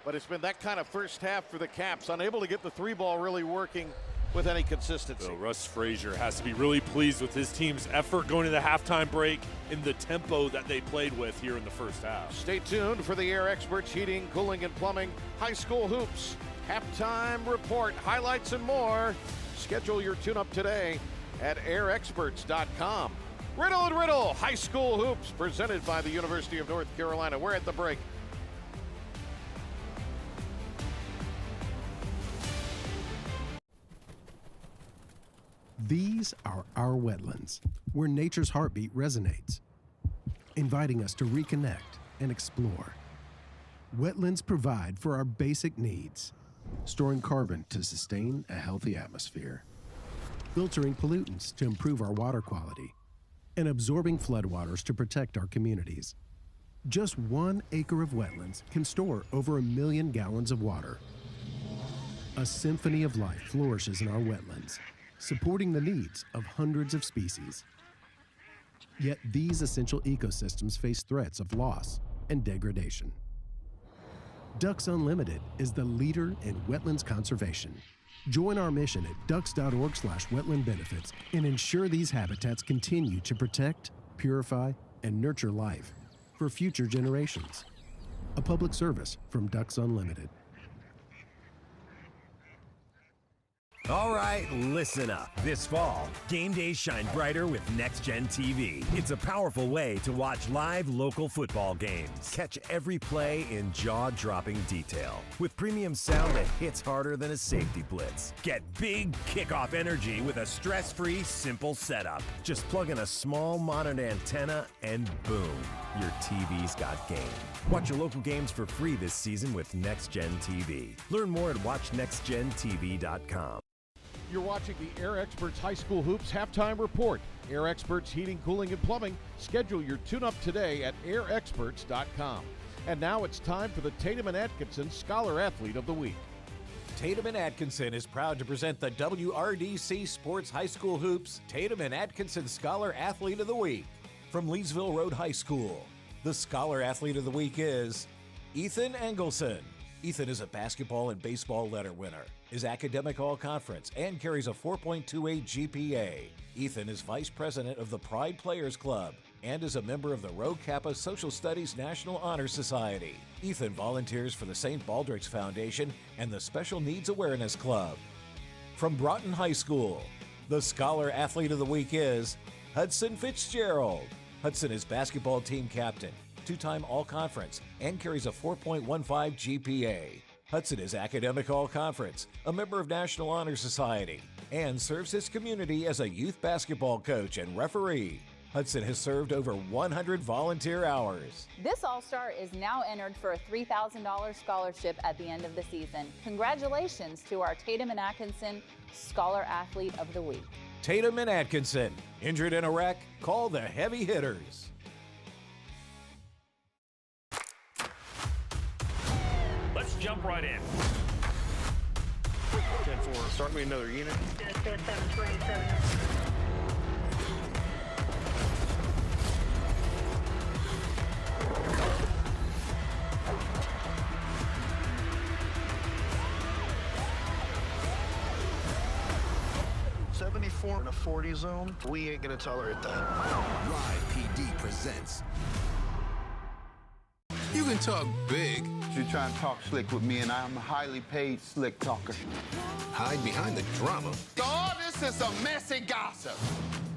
Speaker 1: but it's been that kind of first half for the Caps, unable to get the three ball really working with any consistency.
Speaker 2: So Russ Frazier has to be really pleased with his team's effort going to the halftime break in the tempo that they played with here in the first half.
Speaker 1: Stay tuned for the Air Experts Heating, Cooling, and Plumbing High School Hoops halftime report, highlights, and more. Schedule your tune-up today at airexperts.com. Riddle and Riddle High School Hoops, presented by the University of North Carolina. We're at the break.
Speaker 5: These are our wetlands, where nature's heartbeat resonates, inviting us to reconnect and explore. Wetlands provide for our basic needs, storing carbon to sustain a healthy atmosphere, filtering pollutants to improve our water quality, and absorbing floodwaters to protect our communities. Just 1 acre of wetlands can store over 1 million gallons of water. A symphony of life flourishes in our wetlands, supporting the needs of hundreds of species. Yet these essential ecosystems face threats of loss and degradation. Ducks Unlimited is the leader in wetlands conservation. Join our mission at ducks.org/wetland-benefits and ensure these habitats continue to protect, purify, and nurture life for future generations. A public service from Ducks Unlimited.
Speaker 6: All right, listen up. This fall, game days shine brighter with Next Gen TV. It's a powerful way to watch live local football games. Catch every play in jaw-dropping detail with premium sound that hits harder than a safety blitz. Get big kickoff energy with a stress-free, simple setup. Just plug in a small modern antenna and boom, your TV's got game. Watch your local games for free this season with Next Gen TV. Learn more at watchnextgentv.com.
Speaker 1: You're watching the Air Experts High School Hoops halftime report. Air Experts Heating, Cooling, and Plumbing. Schedule your tune-up today at airexperts.com. And now it's time for the Tatum and Atkinson Scholar Athlete of the Week.
Speaker 7: Tatum and Atkinson is proud to present the WRDC Sports High School Hoops Tatum and Atkinson Scholar Athlete of the Week. From Leesville Road High School, the Scholar Athlete of the Week is Ethan Engelson. Ethan is a basketball and baseball letter winner, is academic all-conference, and carries a 4.28 GPA. Ethan is vice president of the Pride Players Club and is a member of the Rho Kappa Social Studies National Honor Society. Ethan volunteers for the St. Baldrick's Foundation and the Special Needs Awareness Club. From Broughton High School, the Scholar Athlete of the Week is Hudson Fitzgerald. Hudson is basketball team captain, two-time all-conference, and carries a 4.15 GPA. Hudson is academic all-conference, a member of National Honor Society, and serves his community as a youth basketball coach and referee. Hudson has served over 100 volunteer hours.
Speaker 24: This All-Star is now entered for a $3,000 scholarship at the end of the season. Congratulations to our Tatum and Atkinson Scholar Athlete of the Week.
Speaker 7: Tatum and Atkinson, injured in a wreck? Call the heavy hitters.
Speaker 25: Let's jump right in.
Speaker 22: 10-4, start me another unit.
Speaker 25: 727.
Speaker 23: 74 in a 40 zone, we ain't gonna tolerate that.
Speaker 4: Live PD presents.
Speaker 9: You can talk big. You try and talk slick with me, and I'm a highly paid slick talker.
Speaker 4: Hide behind the drama.
Speaker 9: Oh, this is some messy gossip.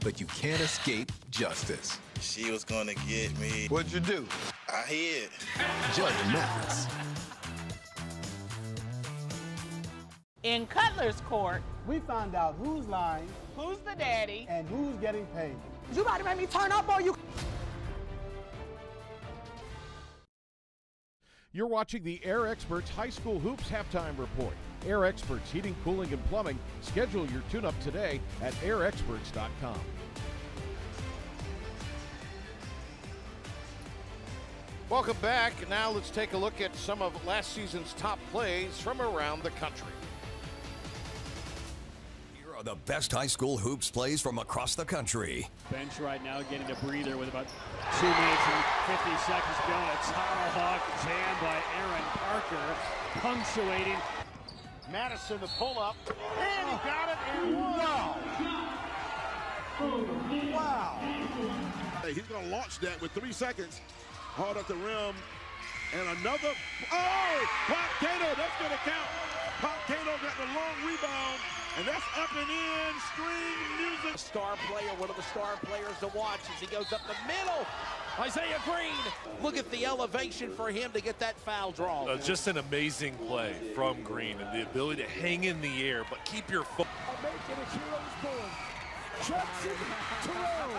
Speaker 4: But you can't escape justice.
Speaker 10: She was gonna get me.
Speaker 9: What'd you do?
Speaker 10: I hid.
Speaker 4: Judge Mathis.
Speaker 11: In Cutler's Court,
Speaker 13: we found out who's lying,
Speaker 11: who's the daddy,
Speaker 13: and who's getting paid.
Speaker 11: You about to make me turn up on you?
Speaker 1: You're watching the Air Experts High School Hoops Halftime Report. Air Experts Heating, Cooling, and Plumbing. Schedule your tune-up today at airexperts.com. Welcome back. Now let's take a look at some of last season's top plays from around the country.
Speaker 8: Here are the best high school hoops plays from across the country.
Speaker 26: Bench right now getting a breather with about 2 minutes and 50 seconds to go. A tomahawk jam by Aaron Parker, punctuating.
Speaker 1: Madison to pull up, and he got it, and wow! Wow!
Speaker 27: Hey, he's going to launch that with 3 seconds. Hard at the rim, and another, oh! Pop Cato, that's going to count. Pop Cato got the long rebound, and that's up and in, string music.
Speaker 28: Star player, one of the star players to watch as he goes up the middle. Isaiah Green, look at the elevation for him to get that foul draw.
Speaker 2: Just an amazing play from Green and the ability to hang in the air, but keep your foot.
Speaker 29: Making a hero's born. Jackson Terrell,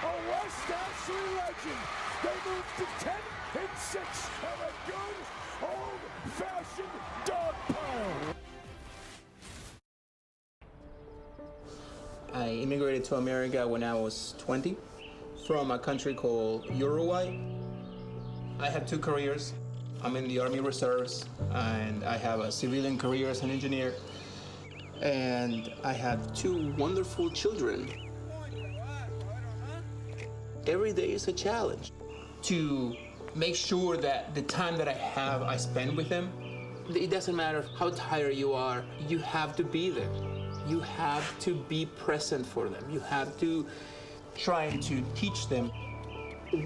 Speaker 29: a West Ashley legend. They move to 10 and 6 of a good old-fashioned dog pile.
Speaker 30: I immigrated to America when I was 20 from a country called Uruguay. I have 2 careers. I'm in the Army Reserves, and I have a civilian career as an engineer. And I have 2 wonderful children. Every day is a challenge to make sure that the time that I have, I spend with them. It doesn't matter how tired you are, you have to be there. You have to be present for them. You have to try to teach them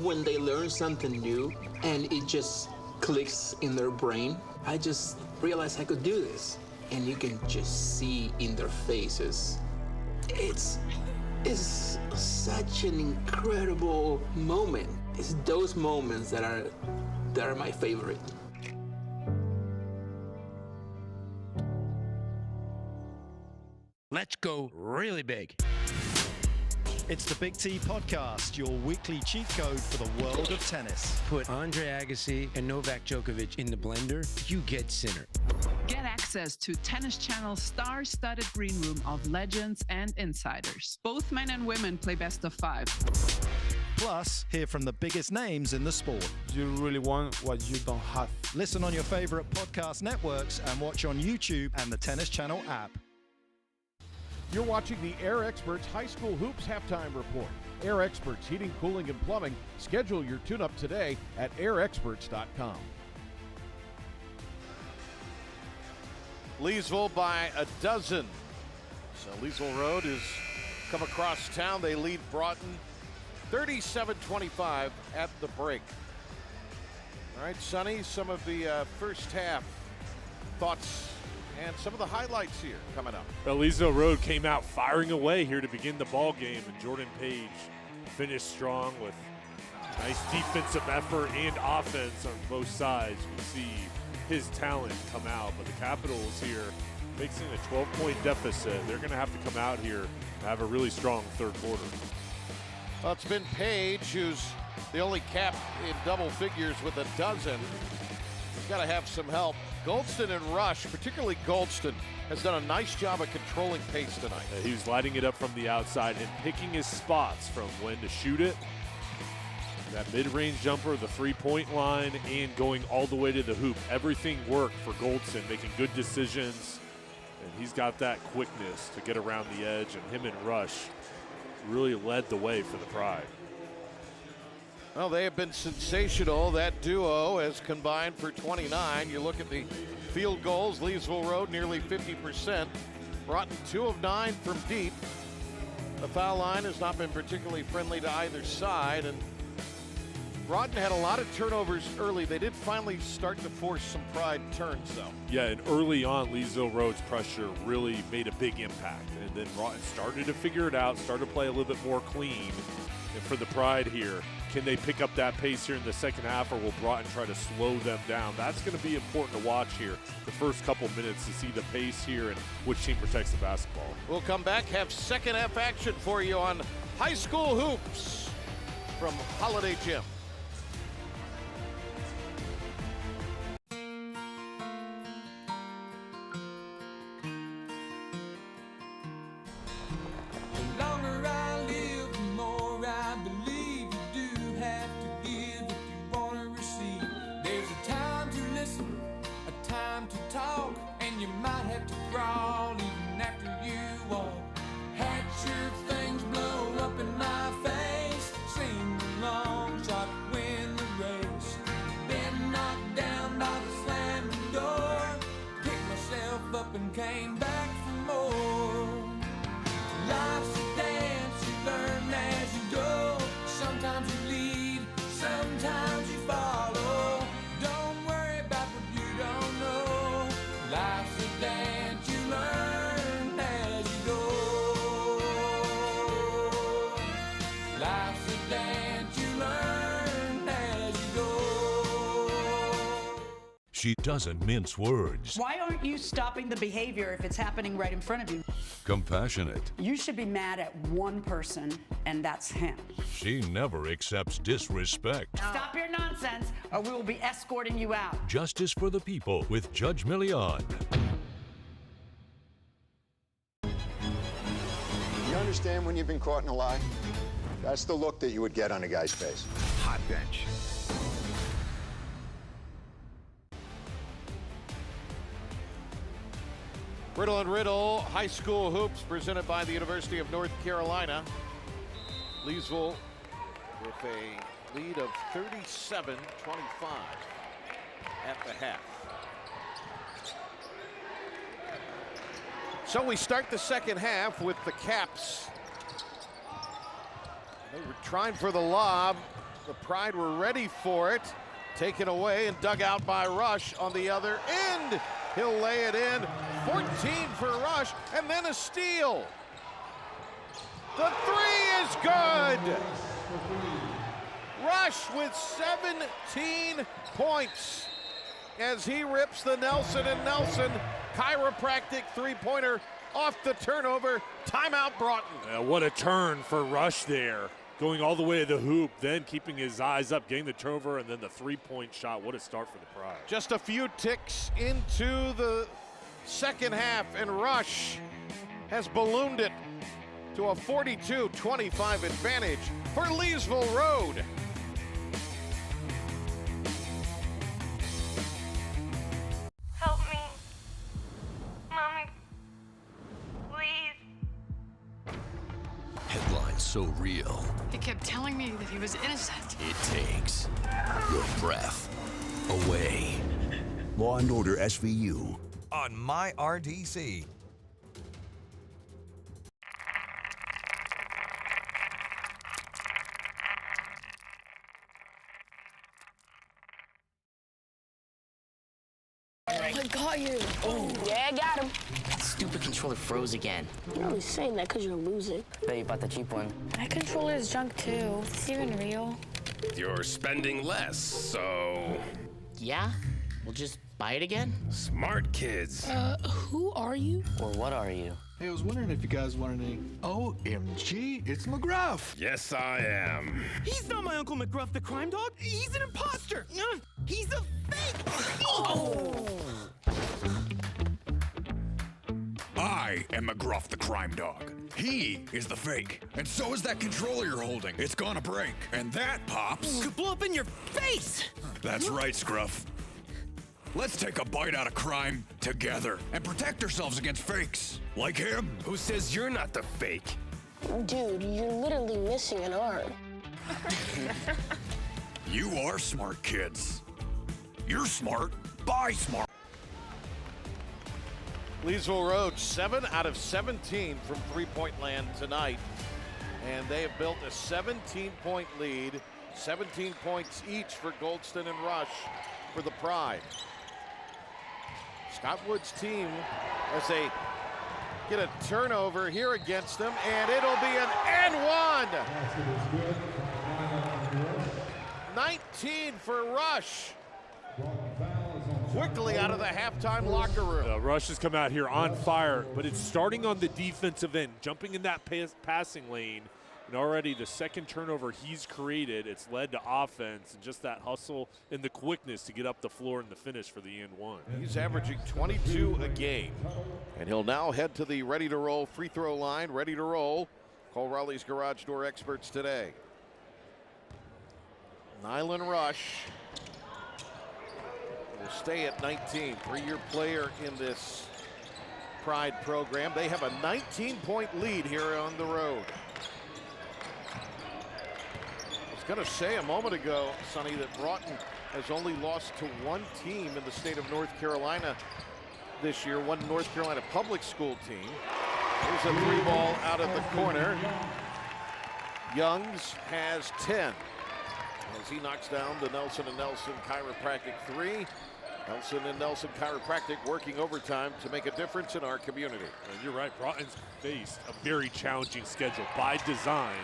Speaker 30: when they learn something new and it just clicks in their brain. I just realized I could do this. And you can just see in their faces. It's such an incredible moment. It's those moments that are my favorite.
Speaker 31: Let's go really big. It's the Big T Podcast, your weekly cheat code for the world of tennis.
Speaker 32: Put Andre Agassi and Novak Djokovic in the blender, you get Sinner.
Speaker 33: Get access to Tennis Channel's star-studded green room of legends and insiders. Both men and women play best of 5.
Speaker 31: Plus, hear from the biggest names in the sport.
Speaker 34: You really want what you don't have.
Speaker 31: Listen on your favorite podcast networks and watch on YouTube and the Tennis Channel app.
Speaker 1: You're watching the Air Experts High School Hoops Halftime Report. Air Experts Heating, Cooling, and Plumbing. Schedule your tune-up today at airexperts.com. Leesville by a dozen. So Leesville Road has come across town. They lead Broughton 37-25 at the break. All right, Sonny, some of the first half thoughts and some of the highlights here coming up.
Speaker 2: Well, Leesville Road came out firing away here to begin the ball game, and Jordan Page finished strong with nice defensive effort and offense on both sides. You see his talent come out, but the Capitals here facing a 12-point deficit. They're going to have to come out here and have a really strong third quarter.
Speaker 1: Well, it's been Page who's the only cap in double figures with a dozen. He's got to have some help. Goldston and Rush, particularly Goldston, has done a nice job of controlling pace tonight.
Speaker 2: He was lighting it up from the outside and picking his spots from when to shoot it. That mid-range jumper, the three-point line, and going all the way to the hoop. Everything worked for Goldston, making good decisions. And he's got that quickness to get around the edge, and him and Rush really led the way for the Pride.
Speaker 1: Well, they have been sensational. That duo has combined for 29. You look at the field goals, Leesville Road nearly 50%. Broughton 2 of 9 from deep. The foul line has not been particularly friendly to either side, and Broughton had a lot of turnovers early. They did finally start to force some Pride turns, though.
Speaker 2: Yeah, and early on, Leesville Road's pressure really made a big impact. And then Broughton started to figure it out, started to play a little bit more clean. And for the Pride here, can they pick up that pace here in the second half, or will Broughton try to slow them down? That's going to be important to watch here the first couple minutes to see the pace here and which team protects the basketball.
Speaker 1: We'll come back, have second half action for you on high school hoops from Holiday Gym.
Speaker 3: Came back for more. Life's a dance, you learn as you go. Sometimes you lead, sometimes you follow. Don't worry about what you don't know. Life's a dance, you learn as you go. Life's a dance, you learn as you go.
Speaker 5: She doesn't mince words.
Speaker 6: Why aren't you stopping the behavior if it's happening right in front of you?
Speaker 5: Compassionate.
Speaker 6: You should be mad at one person, and that's him.
Speaker 5: She never accepts disrespect.
Speaker 6: Stop your nonsense, or we will be escorting you out.
Speaker 5: Justice for the People with Judge Millian.
Speaker 7: You understand when you've been caught in a lie? That's the look that you would get on a guy's face. Hot bench.
Speaker 1: Riddle and Riddle High School Hoops presented by the University of North Carolina. Leesville with a lead of 37-25 at the half. So we start the second half with the Caps. They were trying for the lob. The Pride were ready for it. Taken away and dug out by Rush on the other end. He'll lay it in. 14 for Rush, and then a steal. The three is good. Rush with 17 points as he rips the Nelson and Nelson chiropractic three-pointer off the turnover. Timeout Broughton.
Speaker 2: What a turn for Rush there. Going all the way to the hoop, then keeping his eyes up, getting the turnover, and then the three-point shot. What a start for the Pride.
Speaker 1: Just a few ticks into the second half, and Rush has ballooned it to a 42-25 advantage for Leesville Road.
Speaker 12: Help me. Mommy, please.
Speaker 14: Headlines so real.
Speaker 15: He kept telling me that he was innocent.
Speaker 14: It takes your breath away.
Speaker 16: Law & Order SVU.
Speaker 17: On My RDC.
Speaker 18: I got you.
Speaker 19: Oh, yeah, I got him.
Speaker 18: That stupid controller froze again.
Speaker 19: You're only saying that because you're losing.
Speaker 18: Bet you bought the cheap one.
Speaker 19: That controller is junk too. Is it even real?
Speaker 20: You're spending less, so...
Speaker 18: Yeah? We'll just buy it again?
Speaker 20: Smart kids.
Speaker 19: Who are you?
Speaker 18: Or what are you?
Speaker 21: Hey, I was wondering if you guys wanted any... OMG, it's McGruff.
Speaker 20: Yes, I am.
Speaker 24: He's not my Uncle McGruff, the crime dog. He's an imposter. He's a fake. Oh!
Speaker 35: I am McGruff, the crime dog. He is the fake. And so is that controller you're holding. It's gonna break. And that, Pops...
Speaker 24: could blow up in your face!
Speaker 35: That's right, Scruff. Let's take a bite out of crime together and protect ourselves against fakes. Like him.
Speaker 20: Who says you're not the fake?
Speaker 19: Dude, you're literally missing an arm.
Speaker 35: You are smart kids. You're smart. Buy smart.
Speaker 1: Leesville Road, 7 out of 17 from three-point land tonight. And they have built a 17-point lead, 17 points each for Goldston and Rush for the Pride. Scott Wood's team, as they get a turnover here against them, and it'll be an and one. 19 for Rush. Quickly out of the halftime locker room.
Speaker 2: Rush has come out here on fire, but it's starting on the defensive end, jumping in that passing lane. And already the second turnover he's created, it's led to offense and just that hustle and the quickness to get up the floor and the finish for the and one.
Speaker 1: He's averaging 22 a game. And he'll now head to the ready-to-roll free throw line, ready to roll. Call Raleigh's Garage Door experts today. Nylan Rush will stay at 19, three-year player in this Pride program. They have a 19-point lead here on the road. I was going to say a moment ago, Sonny, that Broughton has only lost to one team in the state of North Carolina this year, one North Carolina public school team. There's a three ball out of the corner. Youngs has 10 as he knocks down the Nelson & Nelson Chiropractic three. Nelson & Nelson Chiropractic working overtime to make a difference in our community.
Speaker 2: And you're right, Broughton's faced a very challenging schedule by design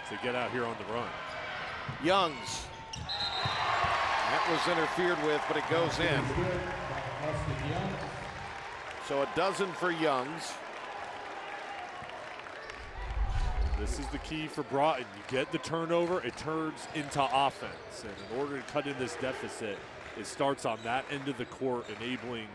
Speaker 2: to get out here on the run.
Speaker 1: Youngs. That was interfered with, but it goes in. So a dozen for Youngs.
Speaker 2: This is the key for Broughton. You get the turnover, it turns into offense. And in order to cut in this deficit, it starts on that end of the court, enabling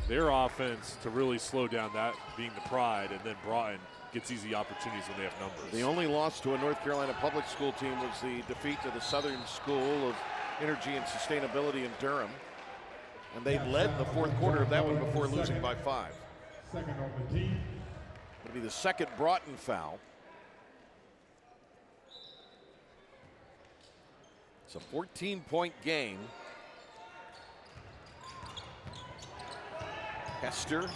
Speaker 2: their offense to really slow down, that being the Pride, and then Broughton gets easy opportunities when they have numbers.
Speaker 1: The only loss to a North Carolina public school team was the defeat to the Southern School of Energy and Sustainability in Durham. And they led the fourth quarter of that one before losing by 5.
Speaker 4: Second on the team.
Speaker 1: It'll be the second Broughton foul. It's a 14-point game. Hester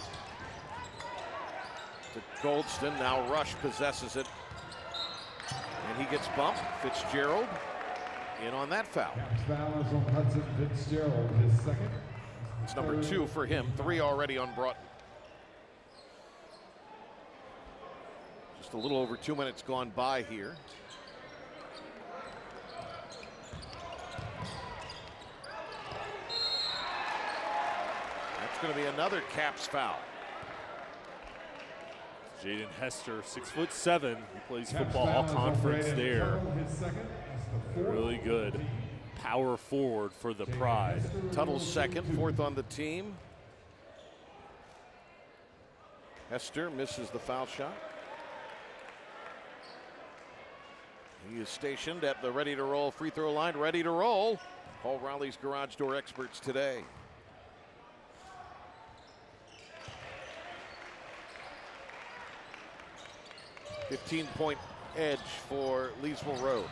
Speaker 1: to Goldston. Now Rush possesses it. And he gets bumped. Fitzgerald in on that foul.
Speaker 4: Foul is on Hudson Fitzgerald, his second.
Speaker 1: It's number 2 for him. 3 already on Broughton. Just a little over 2 minutes gone by here. That's going to be another Caps foul.
Speaker 2: Jaden Hester, 6'7". He plays football all conference there. Really good power forward for the Pride.
Speaker 1: Tuttle's second, 4th on the team. Hester misses the foul shot. He is stationed at the ready-to-roll free throw line, ready to roll. Call Raleigh's Garage Door experts today. .15-point edge for Leesville Road.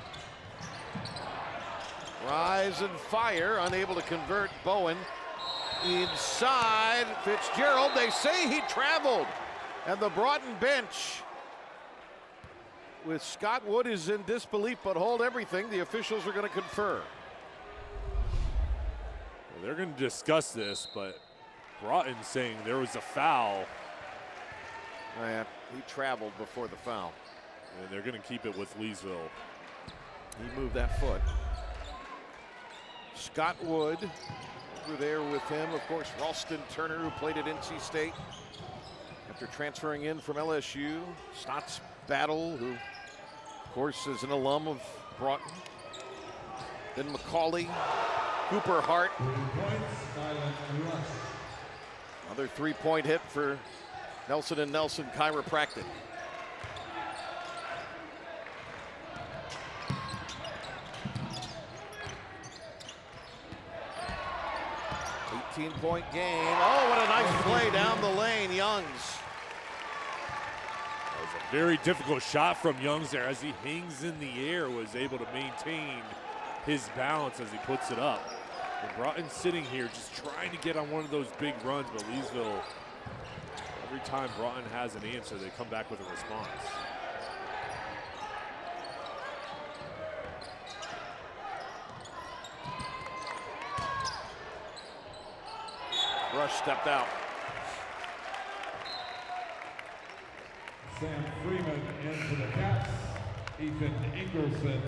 Speaker 1: Rise and fire, unable to convert. Bowen inside. Fitzgerald, they say he traveled. And the Broughton bench with Scott Wood is in disbelief, but hold everything. The officials are going to confer.
Speaker 2: Well, they're going to discuss this, but Broughton saying there was a foul.
Speaker 1: Yeah, he traveled before the foul.
Speaker 2: And they're going to keep it with Leesville.
Speaker 1: He moved that foot. Scott Wood over there with him. Of course, Ralston Turner, who played at NC State after transferring in from LSU. Stotts Battle, who, of course, is an alum of Broughton. Then McCauley, Cooper Hart. Another three-point hit for Nelson & Nelson Chiropractic. .point game. Oh, what a nice play down the lane, Youngs.
Speaker 2: That was a very difficult shot from Youngs there as he hangs in the air, was able to maintain his balance as he puts it up. And Broughton sitting here just trying to get on one of those big runs, but Leesville Every time Broughton has an answer, they come back with a response.
Speaker 1: Rush stepped out.
Speaker 4: Sam Freeman in for the Caps. Ethan Ingleson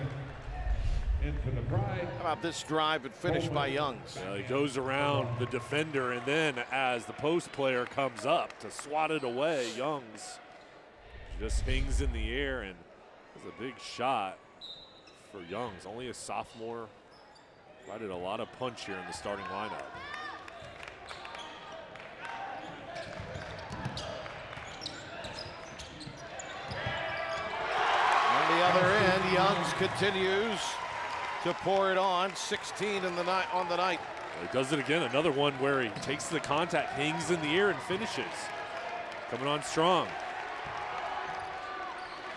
Speaker 4: in for the Pride.
Speaker 1: How about this drive and finish by Youngs?
Speaker 2: Yeah, he goes around the defender, and then as the post player comes up to swat it away, Youngs just hangs in the air, and it's a big shot for Youngs. Only a sophomore. Provided a lot of punch here in the starting lineup.
Speaker 1: On the other end, Youngs continues to pour it on. 16 in the night on the night.
Speaker 2: Well, he does it again. Another one where he takes the contact, hangs in the air, and finishes. Coming on strong.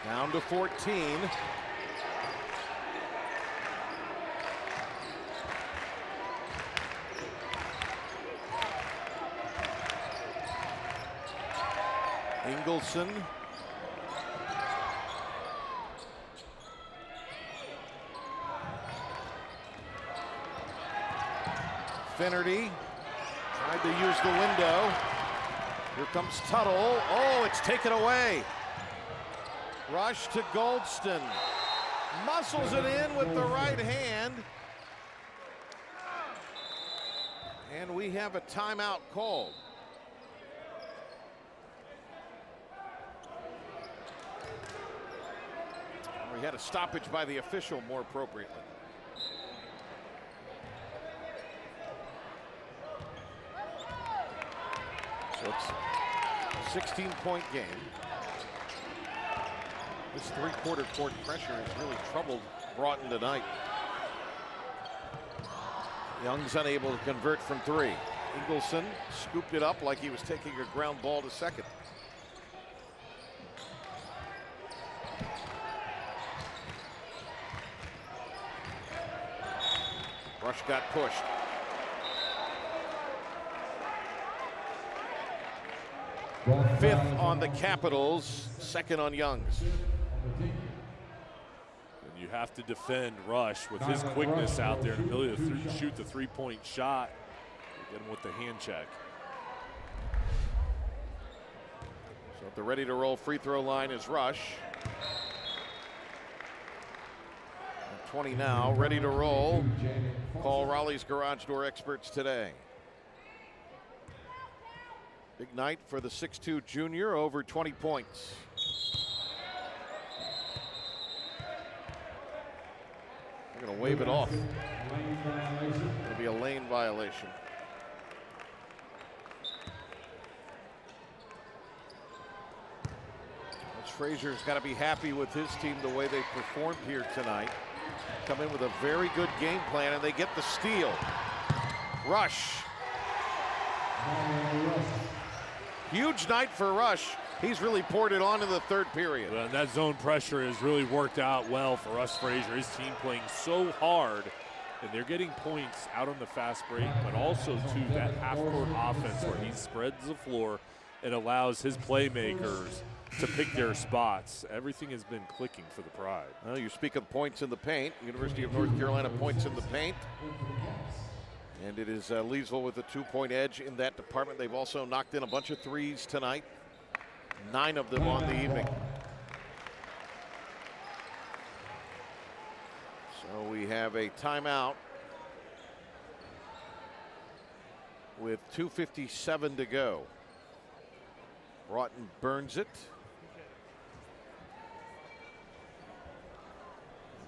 Speaker 1: Down to 14. Ingleson. Finnerty tried to use the window. Here comes Tuttle. Oh, it's taken away. Rush to Goldston. Muscles it in with the right hand. And we have a timeout called. We had a stoppage by the official, more appropriately. So it's a 16-point game. This three-quarter court pressure has really troubled Broughton tonight. Young's unable to convert from three. Ingleson scooped it up like he was taking a ground ball to second. Rush got pushed. Fifth on the Capitals, second on Youngs.
Speaker 2: And you have to defend Rush with his quickness out there and ability to shoot the three-point shot. Get him with the hand check.
Speaker 1: So at the ready to roll free throw line is Rush. 20 now, ready to roll. Call Raleigh's garage door experts today. Big night for the 6'2 junior, over 20 points. They're going to wave it off. It'll be a lane violation. Coach Frazier's got to be happy with his team the way they performed here tonight. Come in with a very good game plan, and they get the steal. Rush. Huge night for Rush. He's really poured it on in the third period.
Speaker 2: Well, and that zone pressure has really worked out well for Russ Frazier. His team playing so hard, and they're getting points out on the fast break, but also to that half-court offense where he spreads the floor and allows his playmakers to pick their spots. Everything has been clicking for the Pride.
Speaker 1: Well, you speak of points in the paint. University of North Carolina points in the paint. And it is Leesville with a 2-point edge in that department. They've also knocked in a bunch of threes tonight. 9 of them on the evening. So we have a timeout with 2:57 to go. Broughton burns it.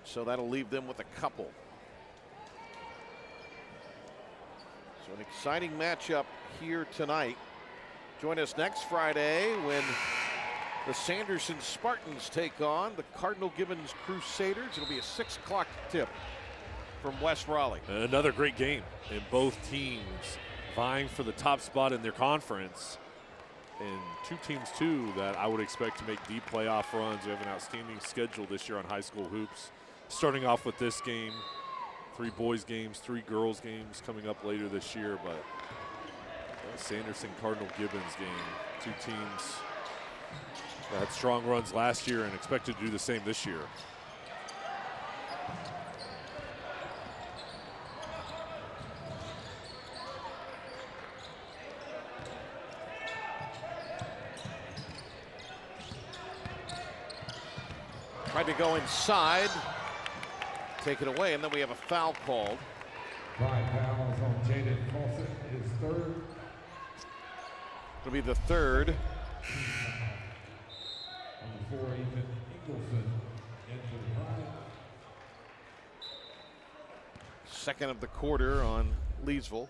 Speaker 1: So that'll leave them with a couple. So an exciting matchup here tonight. Join us next Friday when the Sanderson Spartans take on the Cardinal Gibbons Crusaders. It'll be a 6 o'clock tip from West Raleigh.
Speaker 2: Another great game, and both teams vying for the top spot in their conference. And two teams, too, that I would expect to make deep playoff runs. We have an outstanding schedule this year on high school hoops. Starting off with this game, 3 boys games, 3 girls games coming up later this year, but Sanderson-Cardinal-Gibbons game. Two teams that had strong runs last year and expected to do the same this year.
Speaker 1: Tried to go inside, take it away, and then we have a foul called.
Speaker 4: 5 fouls on Jaden Fawcett, his third.
Speaker 1: It'll be the third.
Speaker 4: On the floor, Ethan Ingleson into the Pride.
Speaker 1: Second of the quarter on Leesville.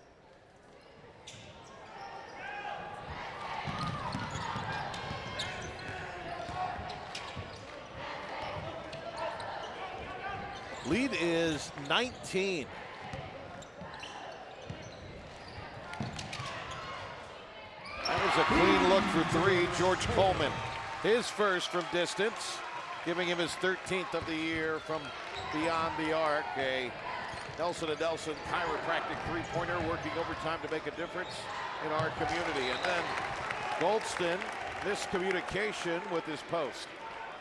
Speaker 1: Lead is 19. That was a clean look for three. George Coleman, his first from distance, giving him his 13th of the year from beyond the arc. A Nelson & Nelson chiropractic three-pointer working overtime to make a difference in our community. And then Goldston, miscommunication with his post.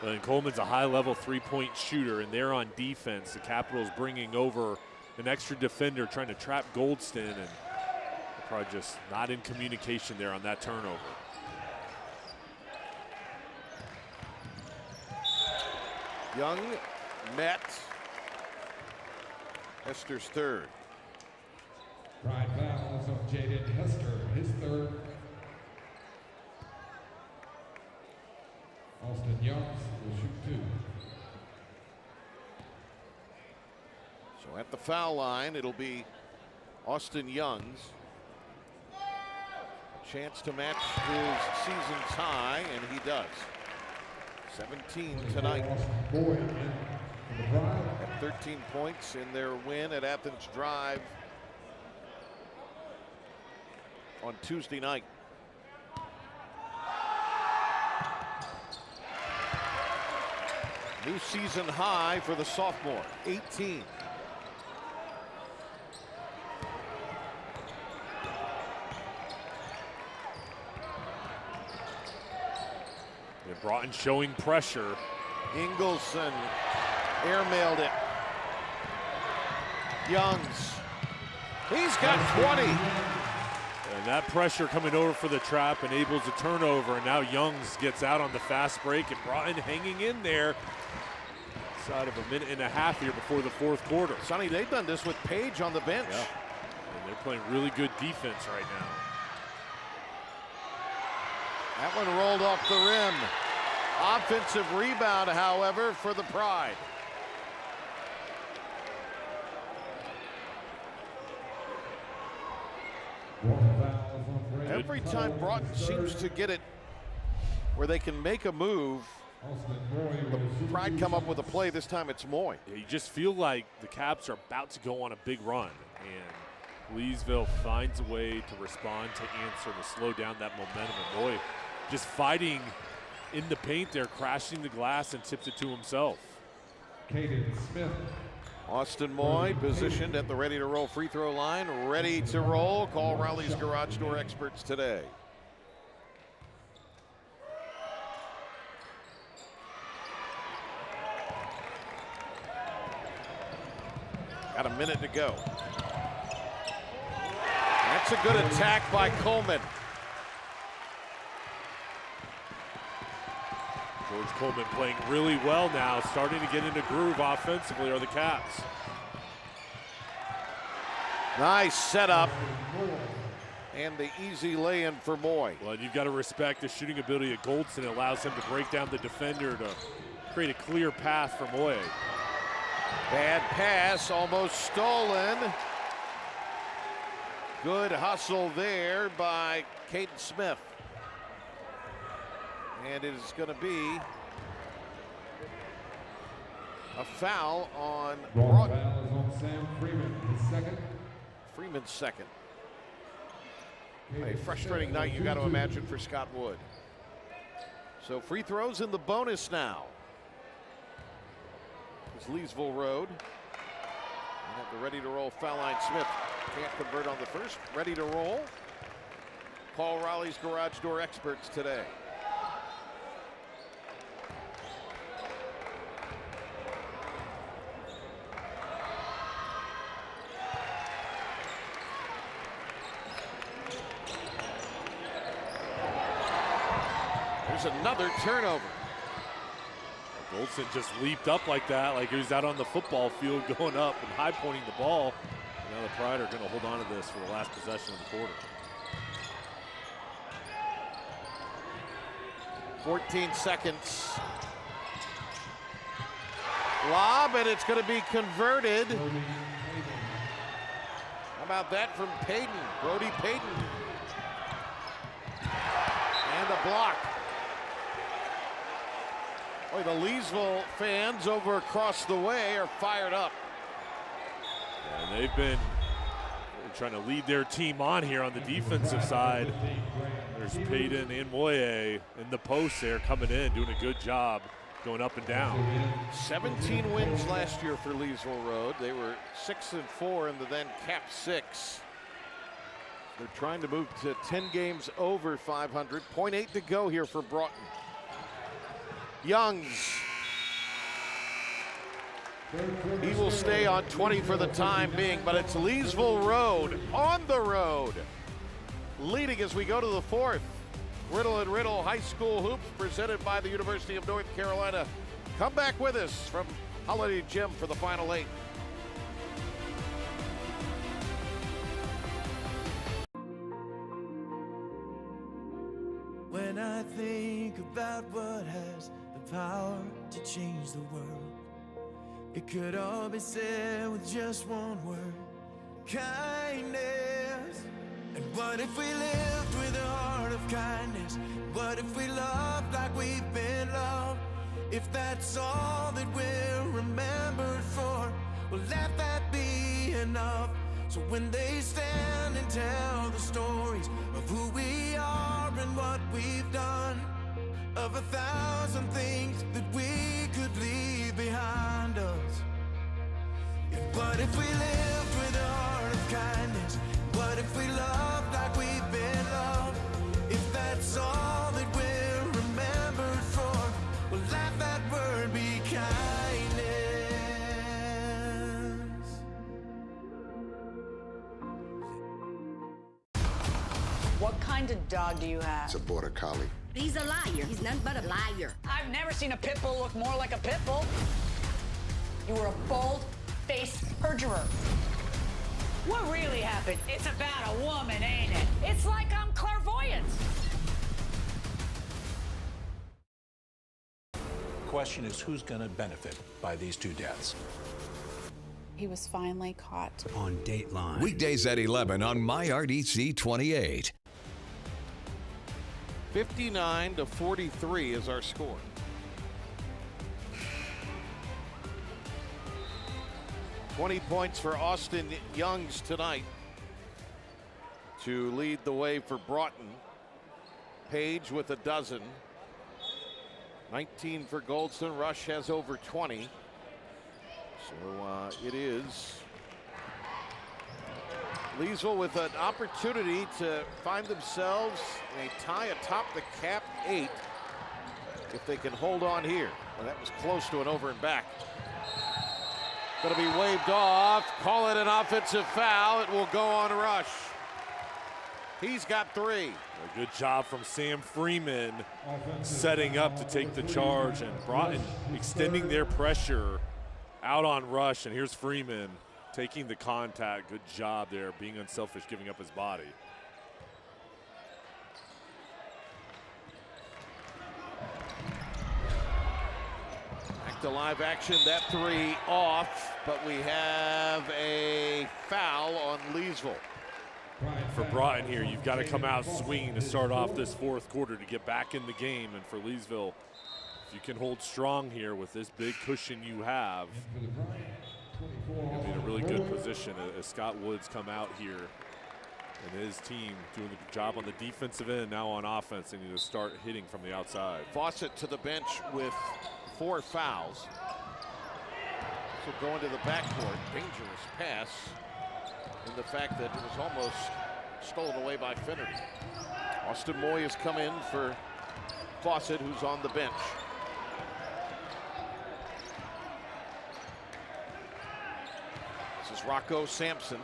Speaker 2: And Coleman's a high-level three-point shooter, and they're on defense. The Capitals bringing over an extra defender trying to trap Goldston, and they're probably just not in communication there on that turnover.
Speaker 1: Young met Hester's third.
Speaker 4: Pride fouls on Jaden Hester, his third. Austin Youngs will shoot 2.
Speaker 1: So at the foul line, it'll be Austin Youngs. A chance to match his season's high, and he does. 17 tonight. At 13 points in their win at Athens Drive on Tuesday night. New season high for the sophomore, 18.
Speaker 2: And Broughton showing pressure.
Speaker 1: Ingleson airmailed it. Youngs, he's got 20.
Speaker 2: And that pressure coming over for the trap enables a turnover, and now Youngs gets out on the fast break, and Broughton hanging in there. Side of a minute and a half here before the fourth quarter.
Speaker 1: Sonny, they've done this with Page on the bench.
Speaker 2: Yeah. And they're playing really good defense right now.
Speaker 1: That one rolled off the rim. Offensive rebound, however, for the Pride. Every time Broughton seems to get it where they can make a move, the Pride come up with a play. This time it's Moy.
Speaker 2: Yeah, you just feel like the Caps are about to go on a big run, and Leesville finds a way to respond, to answer, to slow down that momentum. And Moy just fighting in the paint there, crashing the glass, and tips it to himself.
Speaker 4: Caden Smith.
Speaker 1: Austin Moy positioned at the ready-to-roll free throw line, ready to roll. Call Raleigh's Garage Door experts today. Got a minute to go. That's a good attack by Coleman.
Speaker 2: George Coleman playing really well now, starting to get into groove offensively are the Caps.
Speaker 1: Nice setup. And the easy lay-in for Moy.
Speaker 2: Well, you've got to respect the shooting ability of Goldston. It allows him to break down the defender to create a clear path for Moy.
Speaker 1: Bad pass, almost stolen. Good hustle there by Caden Smith. And it is going to be a foul on Broughton.
Speaker 4: Foul is on Sam Freeman, his second.
Speaker 1: Freeman's second. A frustrating night, you got to imagine, for Scott Wood. So free throws in the bonus now. It's Leesville Road. And at the ready to roll foul line, Smith can't convert on the first. Ready to roll. Paul Raleigh's garage door experts today. There's another turnover.
Speaker 2: Goldson just leaped up like that, like he was out on the football field going up and high pointing the ball. Now the Pride are going to hold on to this for the last possession of the quarter.
Speaker 1: 14 seconds. Lob, and it's going to be converted. How about that from Payton, Brody Payton? And a block. Boy, the Leesville fans over across the way are fired up.
Speaker 2: And they've been trying to lead their team on here on the defensive side. There's Payton and Moye in the post there coming in, doing a good job going up and down.
Speaker 1: 17 wins last year for Leesville Road. They were 6-4 in the then cap 6. They're trying to move to 10 games over 500. 0.8 to go here for Broughton. Youngs. He will stay on 20 for the time being, but it's Leesville Road on the road. Leading as we go to the fourth. Riddle and Riddle High School Hoops presented by the University of North Carolina. Come back with us from Holiday Gym for the final 8.
Speaker 3: When I think about what has the power to change the world, it could all be said with just one word: kindness. And what if we lived with a heart of kindness? What if we loved like we've been loved? If that's all that we're remembered for, well, let that be enough. So when they stand and tell the stories of who we are and what we've done, of 1,000 things that we could leave behind us. And what if we lived with a heart of kindness? What if we loved like we've been loved? If that's all that we're remembered for, well, let that word be kindness.
Speaker 6: What kind of dog do you have?
Speaker 7: It's a border collie.
Speaker 8: He's a liar. He's nothing but a liar.
Speaker 6: I've never seen a pit bull look more like a pit bull. You were a bold-faced perjurer. What really happened? It's about a woman, ain't it? It's like I'm clairvoyant.
Speaker 9: Question is, who's going to benefit by these two deaths?
Speaker 10: He was finally caught.
Speaker 16: On Dateline.
Speaker 14: Weekdays at 11 on MyRDC 28.
Speaker 1: 59-43 is our score. $20 points for Austin Youngs tonight to lead the way for Broughton. Page with a dozen. 19 for Goldston. Rush has over 20. So it is Leesville with an opportunity to find themselves in a tie atop the cap 8 if they can hold on here. Well, that was close to an over and back. Going to be waved off. Call it an offensive foul. It will go on Rush. He's got 3.
Speaker 2: A good job from Sam Freeman setting up to take the charge, and Broughton extending their pressure out on Rush. And here's Freeman taking the contact. Good job there, being unselfish, giving up his body.
Speaker 1: Back to live action. That 3 off, but we have a foul on Leesville.
Speaker 2: For Broughton here, you've got to come out swinging to start off this fourth quarter to get back in the game. And for Leesville, if you can hold strong here with this big cushion you have, you'll be in a really good position as Scott Woods come out here and his team doing the job on the defensive end, now on offense, and to start hitting from the outside.
Speaker 1: Fawcett to the bench with 4 fouls. So going to the backcourt, dangerous pass in the fact that it was almost stolen away by Finnerty. Austin Moy has come in for Fawcett, who's on the bench. This is Rocco Sampson.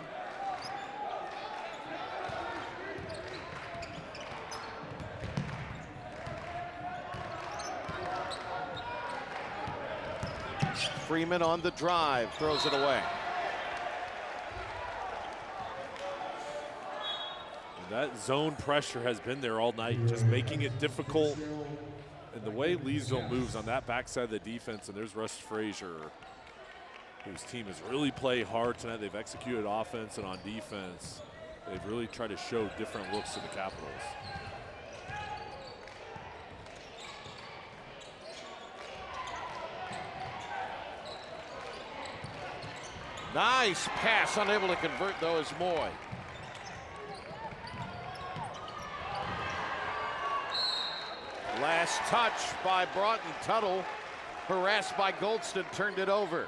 Speaker 1: Freeman on the drive, throws it away.
Speaker 2: That zone pressure has been there all night, just making it difficult. And the way Leesville moves on that backside of the defense, and there's Russ Frazier, whose team has really played hard tonight. They've executed offense and on defense. They've really tried to show different looks to the Capitals.
Speaker 1: Nice pass, unable to convert though is Moy. Last touch by Broughton. Tuttle, harassed by Goldston, turned it over.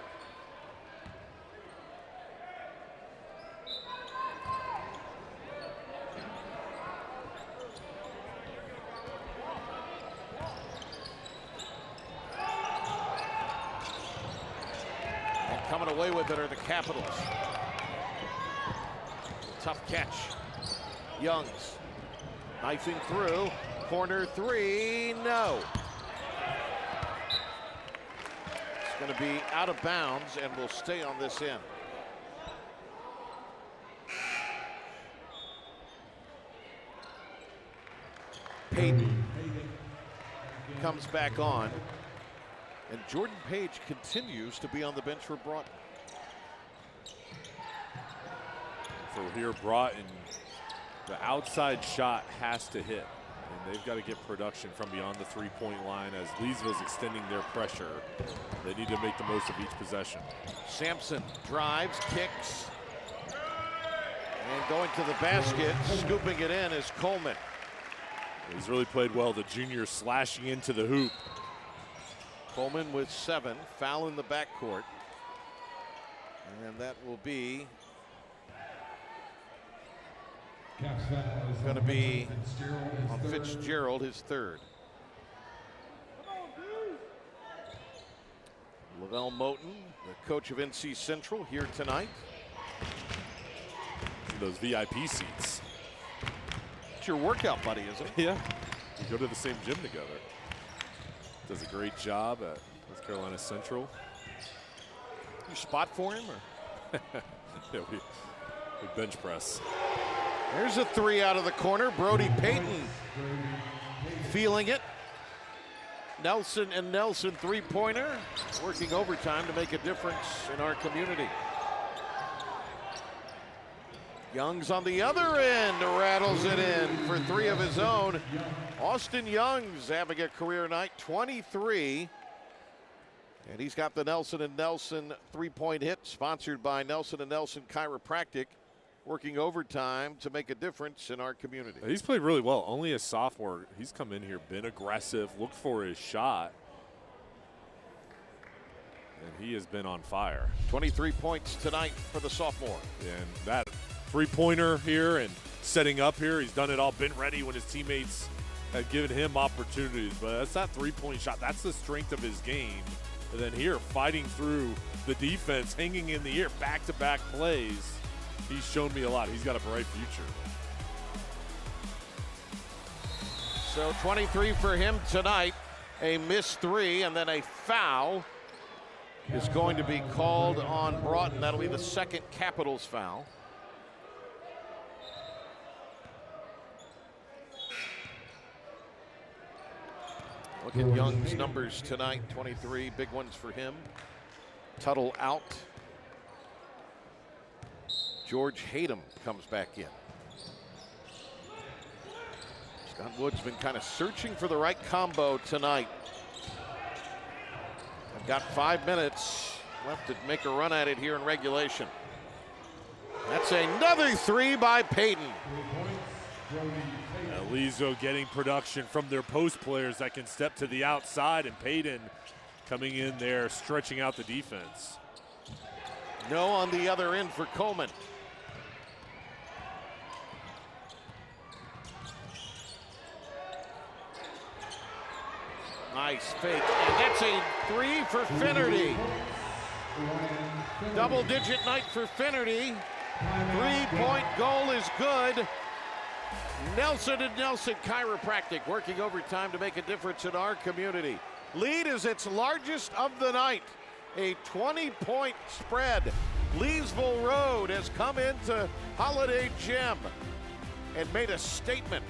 Speaker 1: And coming away with it are the Capitals. Tough catch. Youngs knifing through. Corner three, no. It's going to be out of bounds and will stay on this end. Payton comes back on, and Jordan Page continues to be on the bench for Broughton.
Speaker 2: For here, Broughton, the outside shot has to hit. And they've got to get production from beyond the three-point line as Leesville's extending their pressure. They need to make the most of each possession.
Speaker 1: Sampson drives, kicks, and going to the basket, scooping it in is Coleman.
Speaker 2: He's really played well, the junior slashing into the hoop.
Speaker 1: Coleman with 7, foul in the backcourt. And that will be going to be on Fitzgerald, his 3rd. Lavelle Moten, the coach of NC Central, here tonight.
Speaker 2: Those VIP seats.
Speaker 1: It's your workout buddy, isn't it?
Speaker 2: Yeah. We go to the same gym together. Does a great job at North Carolina Central.
Speaker 1: You spot for him? Or?
Speaker 2: Yeah, we bench press.
Speaker 1: There's a 3 out of the corner. Brody Payton feeling it. Nelson and Nelson three-pointer, working overtime to make a difference in our community. Young's on the other end, rattles it in for 3 of his own. Austin Young's having a career night, 23. And he's got the Nelson and Nelson three-point hit, sponsored by Nelson and Nelson Chiropractic, working overtime to make a difference in our community.
Speaker 2: He's played really well. Only a sophomore. He's come in here, been aggressive, looked for his shot. And he has been on fire.
Speaker 1: 23 points tonight for the sophomore.
Speaker 2: And that three-pointer here and setting up here, he's done it all, been ready when his teammates have given him opportunities. But that's that three-point shot. That's the strength of his game. And then here, fighting through the defense, hanging in the air, back-to-back plays. He's shown me a lot. He's got a bright future.
Speaker 1: So 23 for him tonight. A missed 3 and then a foul is going to be called on Broughton. That'll be the 2nd Capitals foul. Look at Young's numbers tonight, 23, big ones for him. Tuttle out. George Hayden comes back in. Scott Wood's been kind of searching for the right combo tonight. I've got 5 minutes left to make a run at it here in regulation. That's another 3 by Payton.
Speaker 2: Leesville getting production from their post players that can step to the outside, and Payton coming in there, stretching out the defense.
Speaker 1: No on the other end for Coleman. Nice fake, and that's a 3 for Finnerty. Double-digit night for Finnerty. 3-point goal is good. Nelson & Nelson Chiropractic working overtime to make a difference in our community. Lead is its largest of the night. A 20-point spread. Leesville Road has come into Holiday Gym and made a statement.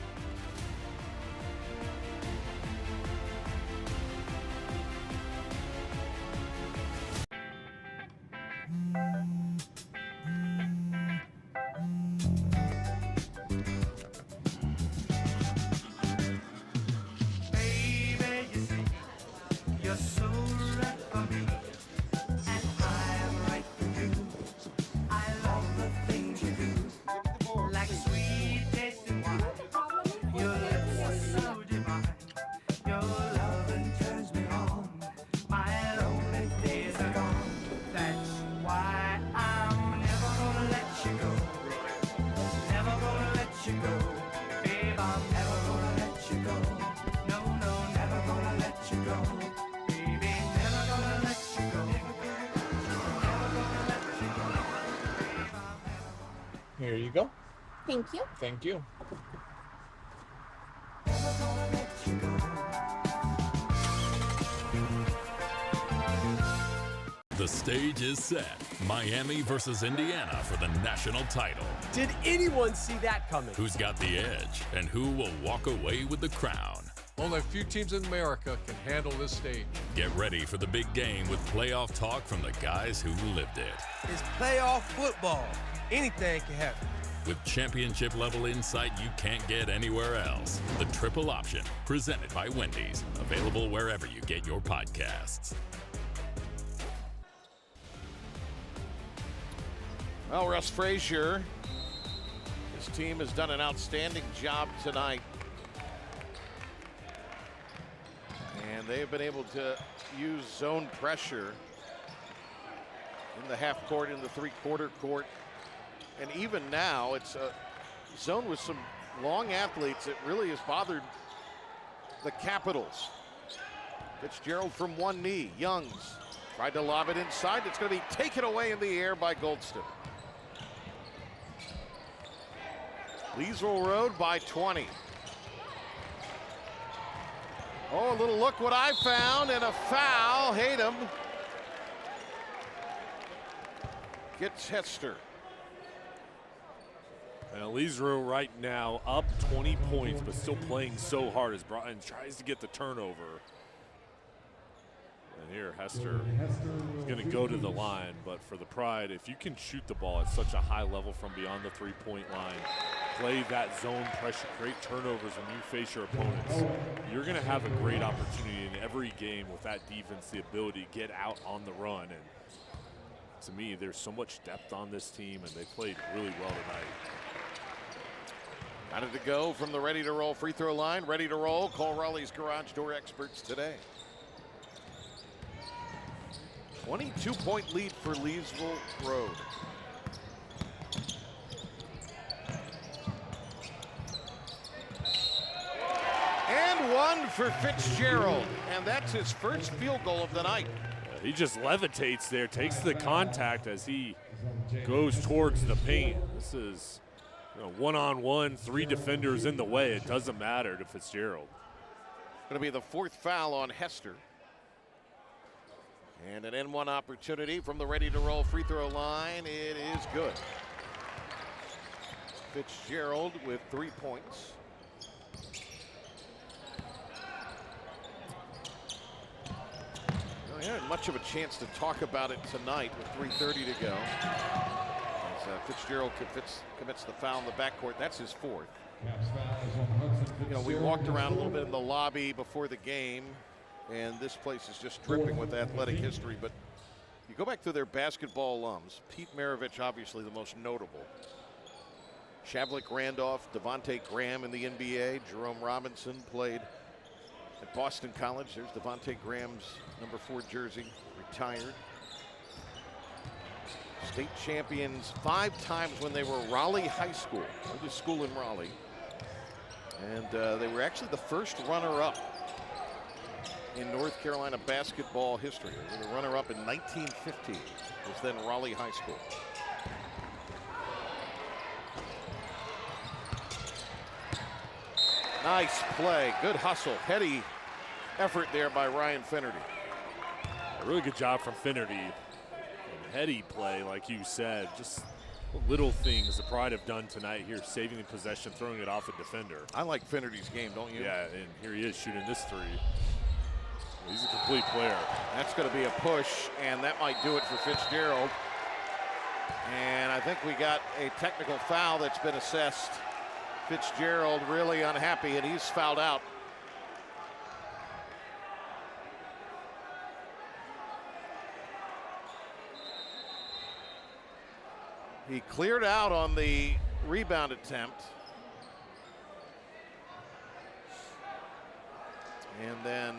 Speaker 5: Here you go.
Speaker 19: Thank you.
Speaker 5: Thank you.
Speaker 11: The stage is set. Miami versus Indiana for the national title.
Speaker 13: Did anyone see that coming?
Speaker 11: Who's got the edge and who will walk away with the crown?
Speaker 22: Only a few teams in America can handle this stage.
Speaker 11: Get ready for the big game with playoff talk from the guys who lived it.
Speaker 13: It's playoff football. Anything can happen.
Speaker 11: With championship-level insight you can't get anywhere else. The Triple Option, presented by Wendy's. Available wherever you get your podcasts.
Speaker 1: Well, Russ Frazier, his team has done an outstanding job tonight. And they have been able to use zone pressure in the half court, in the three-quarter court. And even now, it's a zone with some long athletes that really has bothered the Capitals. Fitzgerald from one knee. Youngs tried to lob it inside. It's going to be taken away in the air by Goldston. Leesville Road by 20. Oh, a little look what I found, and a foul. Hayden gets Hester.
Speaker 2: And Leesville right now up 20 points, but still playing so hard as Broughton tries to get the turnover. And here Hester is going to go to the line, but for the Pride, if you can shoot the ball at such a high level from beyond the three-point line, play that zone pressure, create turnovers when you face your opponents, you're going to have a great opportunity in every game with that defense, the ability to get out on the run. And to me, there's so much depth on this team, and they played really well tonight.
Speaker 1: Got it to go from the ready-to-roll free throw line. Ready to roll. Call Raleigh's Garage Door experts today. 22-point lead for Leesville Road. And one for Fitzgerald. And that's his first field goal of the night.
Speaker 2: He just levitates there, takes the contact as he goes towards the paint. This is one-on-one, three defenders in the way. It doesn't matter to Fitzgerald.
Speaker 1: Going to be the fourth foul on Hester. And an N1 opportunity from the ready-to-roll free throw line. It is good. Fitzgerald with 3 points. He had much of a chance to talk about it tonight with 3:30 to go. As Fitzgerald commits the foul in the backcourt. That's his fourth. You know, we walked around a little bit in the lobby before the game, and this place is just dripping with athletic history. But you go back to their basketball alums. Pete Maravich, obviously the most notable. Shavlik Randolph, Devontae Graham in the NBA. Jerome Robinson played at Boston College. There's Devontae Graham's number 4 jersey, retired. State champions 5 times when they were Raleigh High School, oldest school in Raleigh. And they were actually the first runner-up in North Carolina basketball history. The runner-up in 1950 was then Raleigh High School. Nice play, good hustle, heady effort there by Ryan Finnerty.
Speaker 2: A really good job from Finnerty. And heady play, like you said, just little things the Pride have done tonight here, saving the possession, throwing it off a defender.
Speaker 1: I like Finnerty's game, don't you?
Speaker 2: Yeah, and here he is shooting this three. He's a complete player.
Speaker 1: That's going to be a push, and that might do it for Fitzgerald. And I think we got a technical foul that's been assessed. Fitzgerald really unhappy, and he's fouled out. He cleared out on the rebound attempt. And then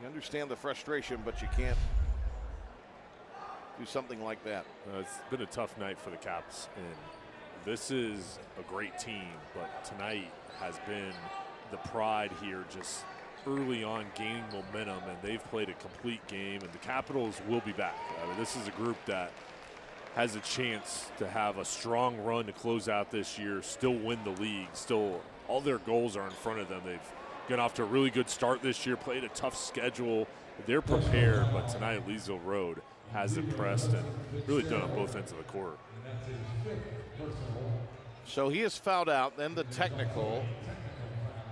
Speaker 1: you understand the frustration, but you can't do something like that.
Speaker 2: It's been a tough night for the Caps, and this is a great team, but tonight has been the Pride here just early on gaining momentum, and they've played a complete game, and the Capitals will be back. I mean, this is a group that has a chance to have a strong run to close out this year, still win the league, still all their goals are in front of them. They've gotten off to a really good start this year, played a tough schedule. They're prepared, but tonight at Leesville Road has impressed and really done on both ends of the court.
Speaker 1: So he is fouled out, then the technical.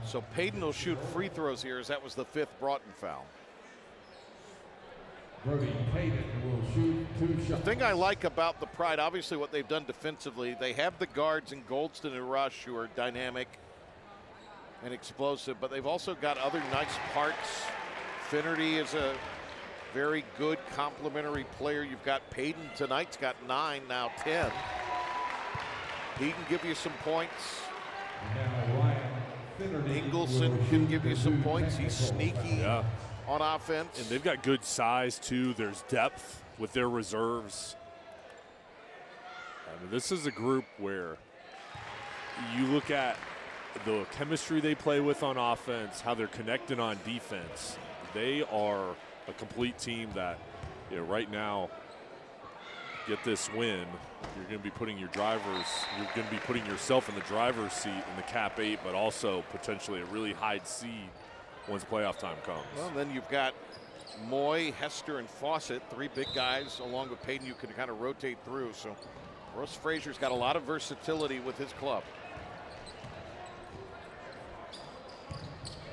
Speaker 1: So Payton will shoot free throws here, as that was the 5th Broughton foul.
Speaker 4: Payton will shoot 2 shots.
Speaker 1: The thing I like about the Pride, obviously what they've done defensively, they have the guards in Goldston and Rush who are dynamic and explosive, but they've also got other nice parts. Finnerty is a very good complementary player. You've got Payton tonight's got 9, now 10. He can give you some points. Ingleson can give you some points. He's sneaky on offense.
Speaker 2: And they've got good size, too. There's depth with their reserves. I mean, this is a group where you look at the chemistry they play with on offense, how they're connected on defense. They are a complete team that, you know, right now, get this win, you're going to be putting your drivers, you're going to be putting yourself in the driver's seat in the Cap 8, but also potentially a really high seed once playoff time comes.
Speaker 1: Well, then you've got Moy, Hester, and Fawcett, 3 big guys, along with Payton you can kind of rotate through. So Russ Frazier's got a lot of versatility with his club.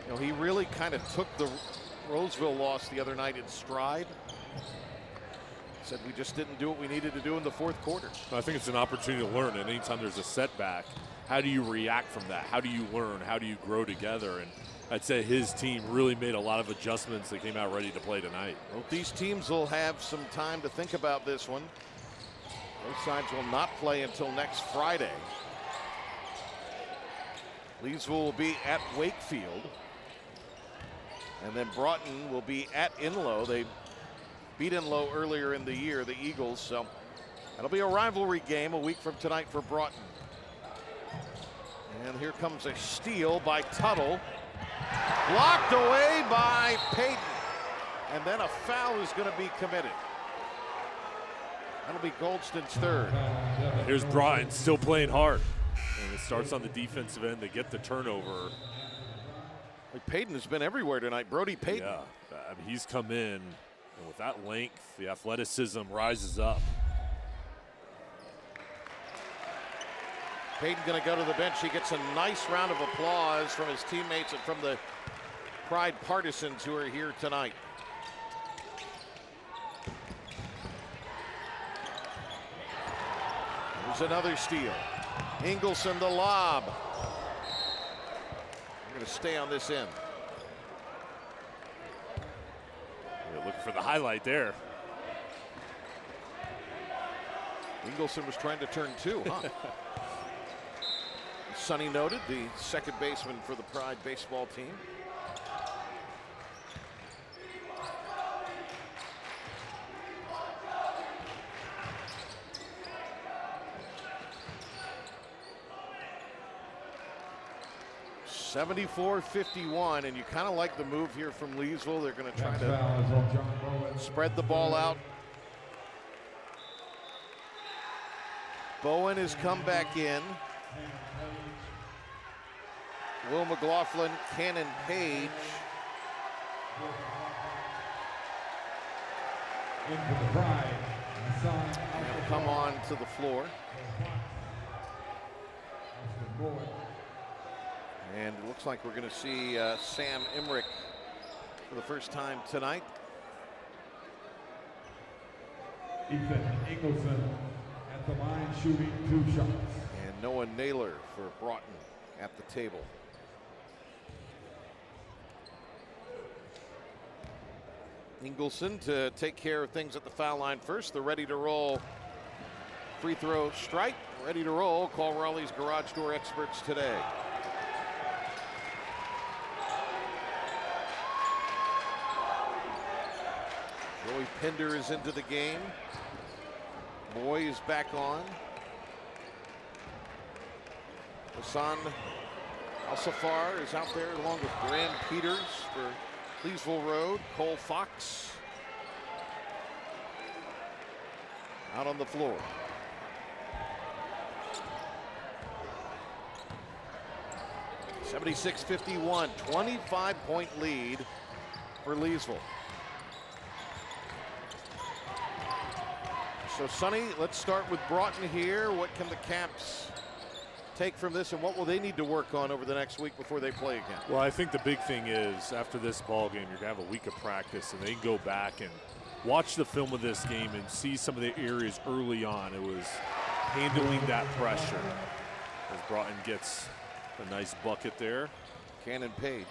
Speaker 1: You know, he really kind of took the Roseville loss the other night in stride. Said we just didn't do what we needed to do in the 4th quarter.
Speaker 2: I think it's an opportunity to learn, and anytime there's a setback, how do you react from that? How do you learn? How do you grow together? And I'd say his team really made a lot of adjustments that came out ready to play tonight.
Speaker 1: Well, these teams will have some time to think about this one. Both sides will not play until next Friday. Leesville will be at Wakefield. And then Broughton will be at Inlow. They beat Inlow earlier in the year, the Eagles. So that'll be a rivalry game a week from tonight for Broughton. And here comes a steal by Tuttle. Blocked away by Payton. And then a foul is going to be committed. That'll be Goldston's 3rd.
Speaker 2: Here's Broughton still playing hard. And it starts on the defensive end. They get the turnover.
Speaker 1: Payton has been everywhere tonight. Brody Payton.
Speaker 2: Yeah, I mean, he's come in, and with that length, the athleticism rises up.
Speaker 1: Payton going to go to the bench. He gets a nice round of applause from his teammates and from the Pride partisans who are here tonight. There's another steal. Ingleson the lob. Going to stay on this end.
Speaker 2: You're looking for the highlight there.
Speaker 1: Ingleson was trying to turn 2, huh? Sonny noted, the 2nd baseman for the Pride baseball team. 74-51, and you kind of like the move here from Leesville. They're going to try to spread the ball out. Bowen has come back in. Will McLaughlin, Cannon Page. Have come on to the floor. And it looks like we're going to see Sam Emmerich for the first time tonight.
Speaker 4: Ethan Ingleson at the line shooting 2 shots.
Speaker 1: And Noah Naylor for Broughton at the table. Ingleson to take care of things at the foul line first. The ready to roll free throw strike. Ready to roll. Call Raleigh's garage door experts today. Joey Pinder is into the game. Moy is back on. Hassan Al-Safar is out there along with Graham Peters for Leesville Road. Cole Fox out on the floor. (76-51), 25-point lead for Leesville. So, Sonny, let's start with Broughton here. What can the Caps take from this, and what will they need to work on over the next week before they play again?
Speaker 2: Well, I think the big thing is after this ball game, you're going to have a week of practice, and they can go back and watch the film of this game and see some of the areas early on. It was handling that pressure as Broughton gets a nice bucket there.
Speaker 1: Cannon Page.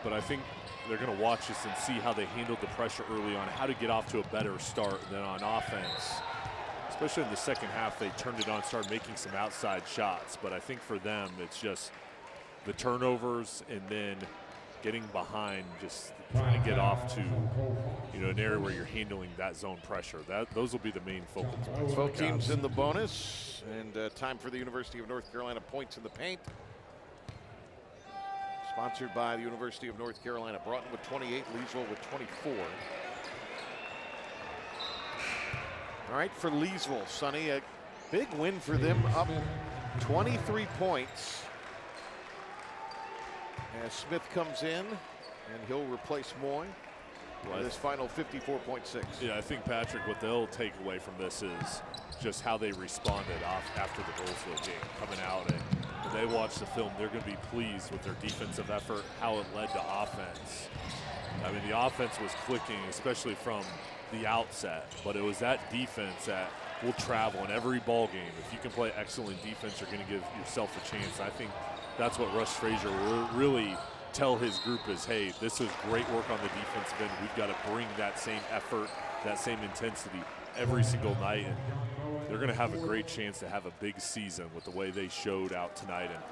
Speaker 2: But I think they're going to watch this and see how they handled the pressure early on, how to get off to a better start than on offense. Especially in the second half, they turned it on, started making some outside shots. But I think for them, it's just the turnovers and then getting behind, just trying to get off to, you know, an area where you're handling that zone pressure. Those will be the main focal points.
Speaker 1: Both teams in the bonus, and time for the University of North Carolina points in the paint. Sponsored by the University of North Carolina. Broughton with 28, Leesville with 24. All right, for Leesville, Sonny, a big win for them, up 23 points. As Smith comes in, and he'll replace Moy for this final 54.6.
Speaker 2: Yeah, I think, Patrick, what they'll take away from this is just how they responded after the Goldsville game, coming out and when they watch the film, they're going to be pleased with their defensive effort, how it led to offense. I mean, the offense was clicking, especially from the outset, but it was that defense that will travel in every ball game. If you can play excellent defense, you're going to give yourself a chance. I think that's what Russ Frazier will really tell his group is, hey, this is great work on the defensive end. We've got to bring that same effort, that same intensity every single night, and they're going to have a great chance to have a big season with the way they showed out tonight and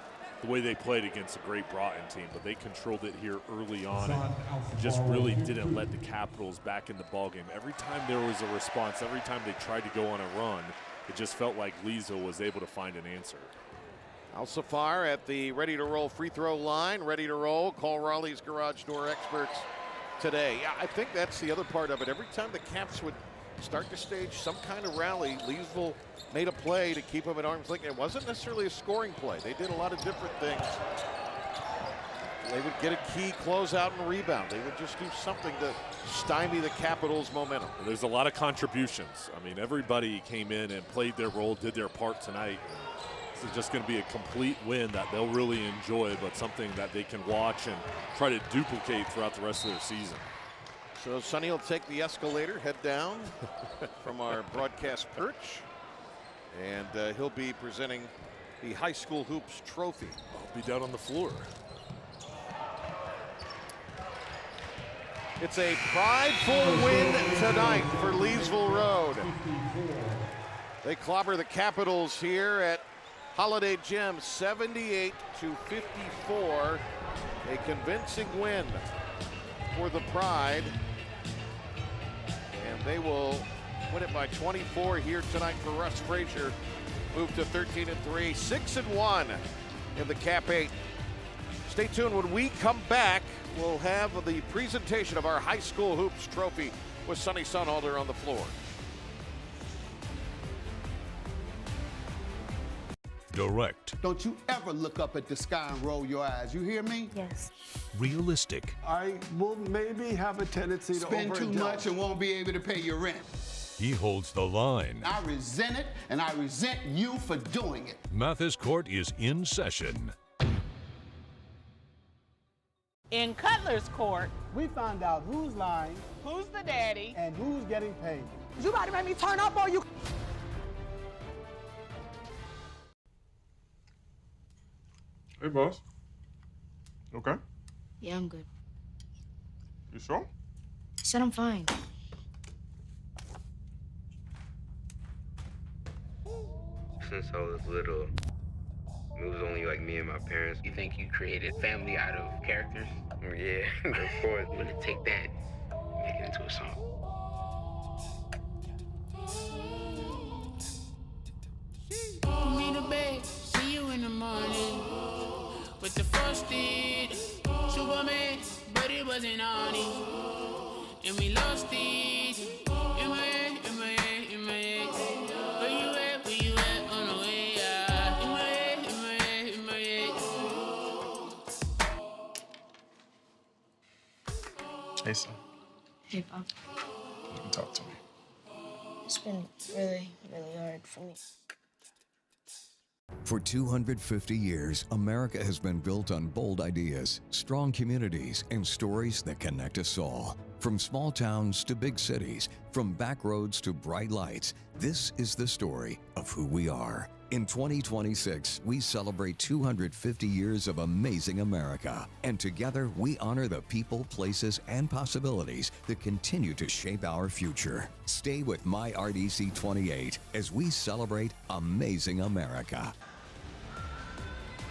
Speaker 2: the way they played against a great Broughton team. But they controlled it here early on and just really didn't let the Capitals back in the ballgame. Every time there was a response, every time they tried to go on a run, it just felt like Leesville was able to find an answer.
Speaker 1: Al-Safar at the ready-to-roll free throw line, ready to roll. Call Raleigh's garage door experts today. Yeah, I think that's the other part of it. Every time the Caps would start to stage some kind of rally, Leesville made a play to keep them at arm's length. It wasn't necessarily a scoring play. They did a lot of different things. They would get a key closeout and rebound. They would just do something to stymie the Capitals' momentum.
Speaker 2: There's a lot of contributions. I mean, everybody came in and played their role, did their part tonight. This is just going to be a complete win that they'll really enjoy, but something that they can watch and try to duplicate throughout the rest of their season.
Speaker 1: So Sonny will take the escalator, head down from our broadcast perch, and he'll be presenting the High School Hoops trophy.
Speaker 2: I'll be down on the floor.
Speaker 1: It's a prideful win tonight for Leesville Road. They clobber the Capitals here at Holiday Gym, 78-54. A convincing win for the Pride. And they will win it by 24 here tonight for Russ Frazier. Move to 13-3, 6-1 in the Cap 8 Stay tuned. When we come back, we'll have the presentation of our high school hoops trophy with Sonny Sunholder on the floor.
Speaker 14: Direct.
Speaker 5: Don't you ever look up at the sky and roll your eyes. You hear me?
Speaker 19: Yes.
Speaker 14: Realistic.
Speaker 21: I will maybe have a tendency to
Speaker 5: Spend too much and won't be able to pay your rent.
Speaker 14: He holds the line.
Speaker 5: I resent it, and I resent you for doing it.
Speaker 14: Mathis Court is in session.
Speaker 12: In Cutler's Court,
Speaker 15: we find out who's lying,
Speaker 12: who's the daddy,
Speaker 15: and who's getting paid.
Speaker 12: You about to make me turn up on you?
Speaker 17: Hey, boss. Okay?
Speaker 19: Yeah, I'm good.
Speaker 17: You sure?
Speaker 19: I said I'm fine.
Speaker 23: Since I was little, it was only like me and my parents.
Speaker 18: You think you created family out of characters?
Speaker 23: Yeah, of course.
Speaker 18: I'm gonna take that, make it into a song.
Speaker 3: Put me to bed, see you in the morning. With the frosted Superman, but it wasn't on it. And we lost it. In my head, in my head, in my head. Where you at, on the way out? In my head, in my head, in my head.
Speaker 17: Hey, son.
Speaker 19: Hey, Pop.
Speaker 17: You can talk to me.
Speaker 19: It's been really, really hard for me.
Speaker 14: For 250 years, America has been built on bold ideas, strong communities, and stories that connect us all. From small towns to big cities, from back roads to bright lights, this is the story of who we are. In 2026, we celebrate 250 years of amazing America. And together, we honor the people, places, and possibilities that continue to shape our future. Stay with MyRDC 28 as we celebrate amazing America.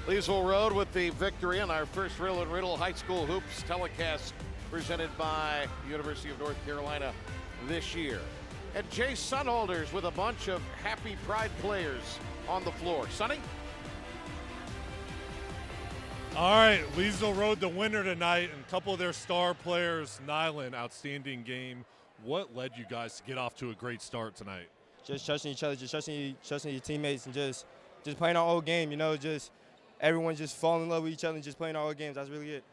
Speaker 1: Leesville Road with the victory in our first Riddle and Riddle High School Hoops telecast presented by the University of North Carolina this year. And Jay Sunholders with a bunch of happy Pride players on the floor. Sonny?
Speaker 2: All right, Leesville Road the winner tonight, and a couple of their star players. Nyland, outstanding game. What led you guys to get off to a great start tonight?
Speaker 25: Just trusting each other, just trusting your teammates, and just playing our old game. You know, just everyone just falling in love with each other and just playing our old games. That's really it.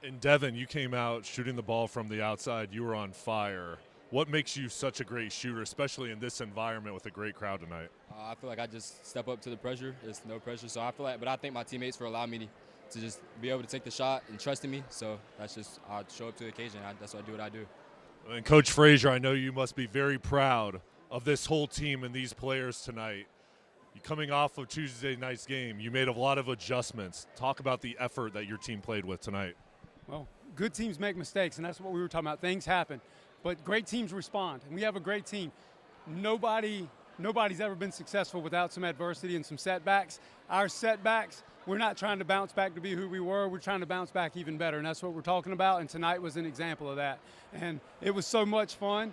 Speaker 2: And Devin, you came out shooting the ball from the outside. You were on fire. What makes you such a great shooter, especially in this environment with a great crowd tonight?
Speaker 26: I feel like I just step up to the pressure. There's no pressure, so I feel like. But I thank my teammates for allowing me to just be able to take the shot and trusting me. So that's just I show up to the occasion. That's what I do. What I do.
Speaker 2: And Coach Frazier, I know you must be very proud of this whole team and these players tonight. You coming off of Tuesday night's game, you made a lot of adjustments. Talk about the effort that your team played with tonight.
Speaker 27: Well, good teams make mistakes, and that's what we were talking about. Things happen, but great teams respond, and we have a great team. Nobody's ever been successful without some adversity and some setbacks. Our setbacks, we're not trying to bounce back to be who we were. We're trying to bounce back even better, and that's what we're talking about, and tonight was an example of that. And it was so much fun.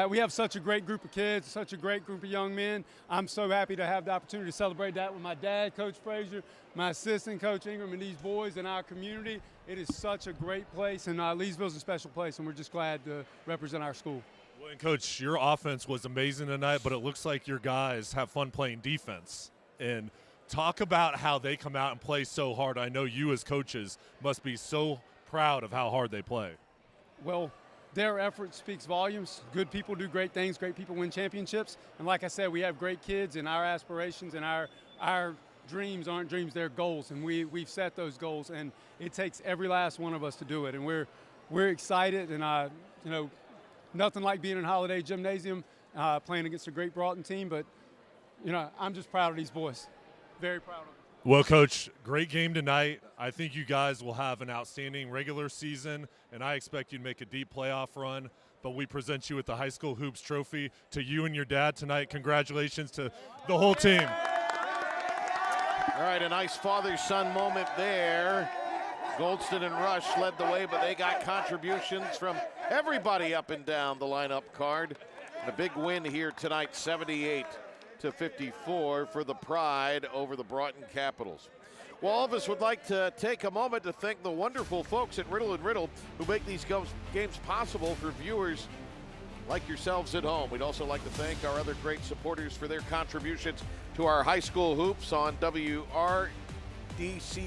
Speaker 27: We have such a great group of kids, such a great group of young men. I'm so happy to have the opportunity to celebrate that with my dad, Coach Frazier, my assistant, Coach Ingram, and these boys in our community. It is such a great place, and Leesville's a special place, and we're just glad to represent our school.
Speaker 2: Well, and Coach, your offense was amazing tonight, but it looks like your guys have fun playing defense. And talk about how they come out and play so hard. I know you as coaches must be so proud of how hard they play.
Speaker 27: Well, their effort speaks volumes. Good people do great things. Great people win championships. And like I said, we have great kids, and our aspirations and our dreams aren't dreams, they're goals. And we've set those goals, and it takes every last one of us to do it. And we're excited, and nothing like being in Holiday Gymnasium playing against a great Broughton team. But I'm just proud of these boys. Very proud of them.
Speaker 2: Well, Coach, great game tonight. I think you guys will have an outstanding regular season, and I expect you to make a deep playoff run. But we present you with the High School Hoops Trophy to you and your dad tonight. Congratulations to the whole team.
Speaker 1: All right, a nice father-son moment there. Goldston and Rush led the way, but they got contributions from everybody up and down the lineup card. And a big win here tonight, 78-54 for the Pride over the Broughton Capitals. Well, all of us would like to take a moment to thank the wonderful folks at Riddle & Riddle who make these games possible for viewers like yourselves at home. We'd also like to thank our other great supporters for their contributions to our high school hoops on WRDC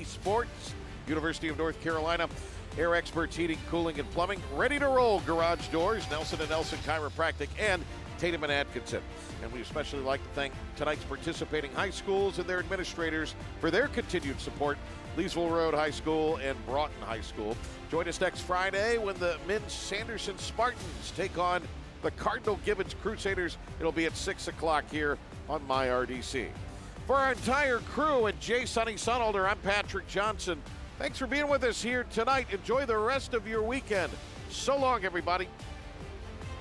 Speaker 1: Sports, University of North Carolina, Air Experts Heating, Cooling, and Plumbing, Ready to Roll Garage Doors, Nelson & Nelson Chiropractic, and Tatum & Atkinson. And we especially like to thank tonight's participating high schools and their administrators for their continued support, Leesville Road High School and Broughton High School. Join us next Friday when the men's Sanderson Spartans take on the Cardinal Gibbons Crusaders. It'll be at 6 o'clock here on MyRDC. For our entire crew and Jay Sonny Sunalder, I'm Patrick Johnson. Thanks for being with us here tonight. Enjoy the rest of your weekend. So long, everybody.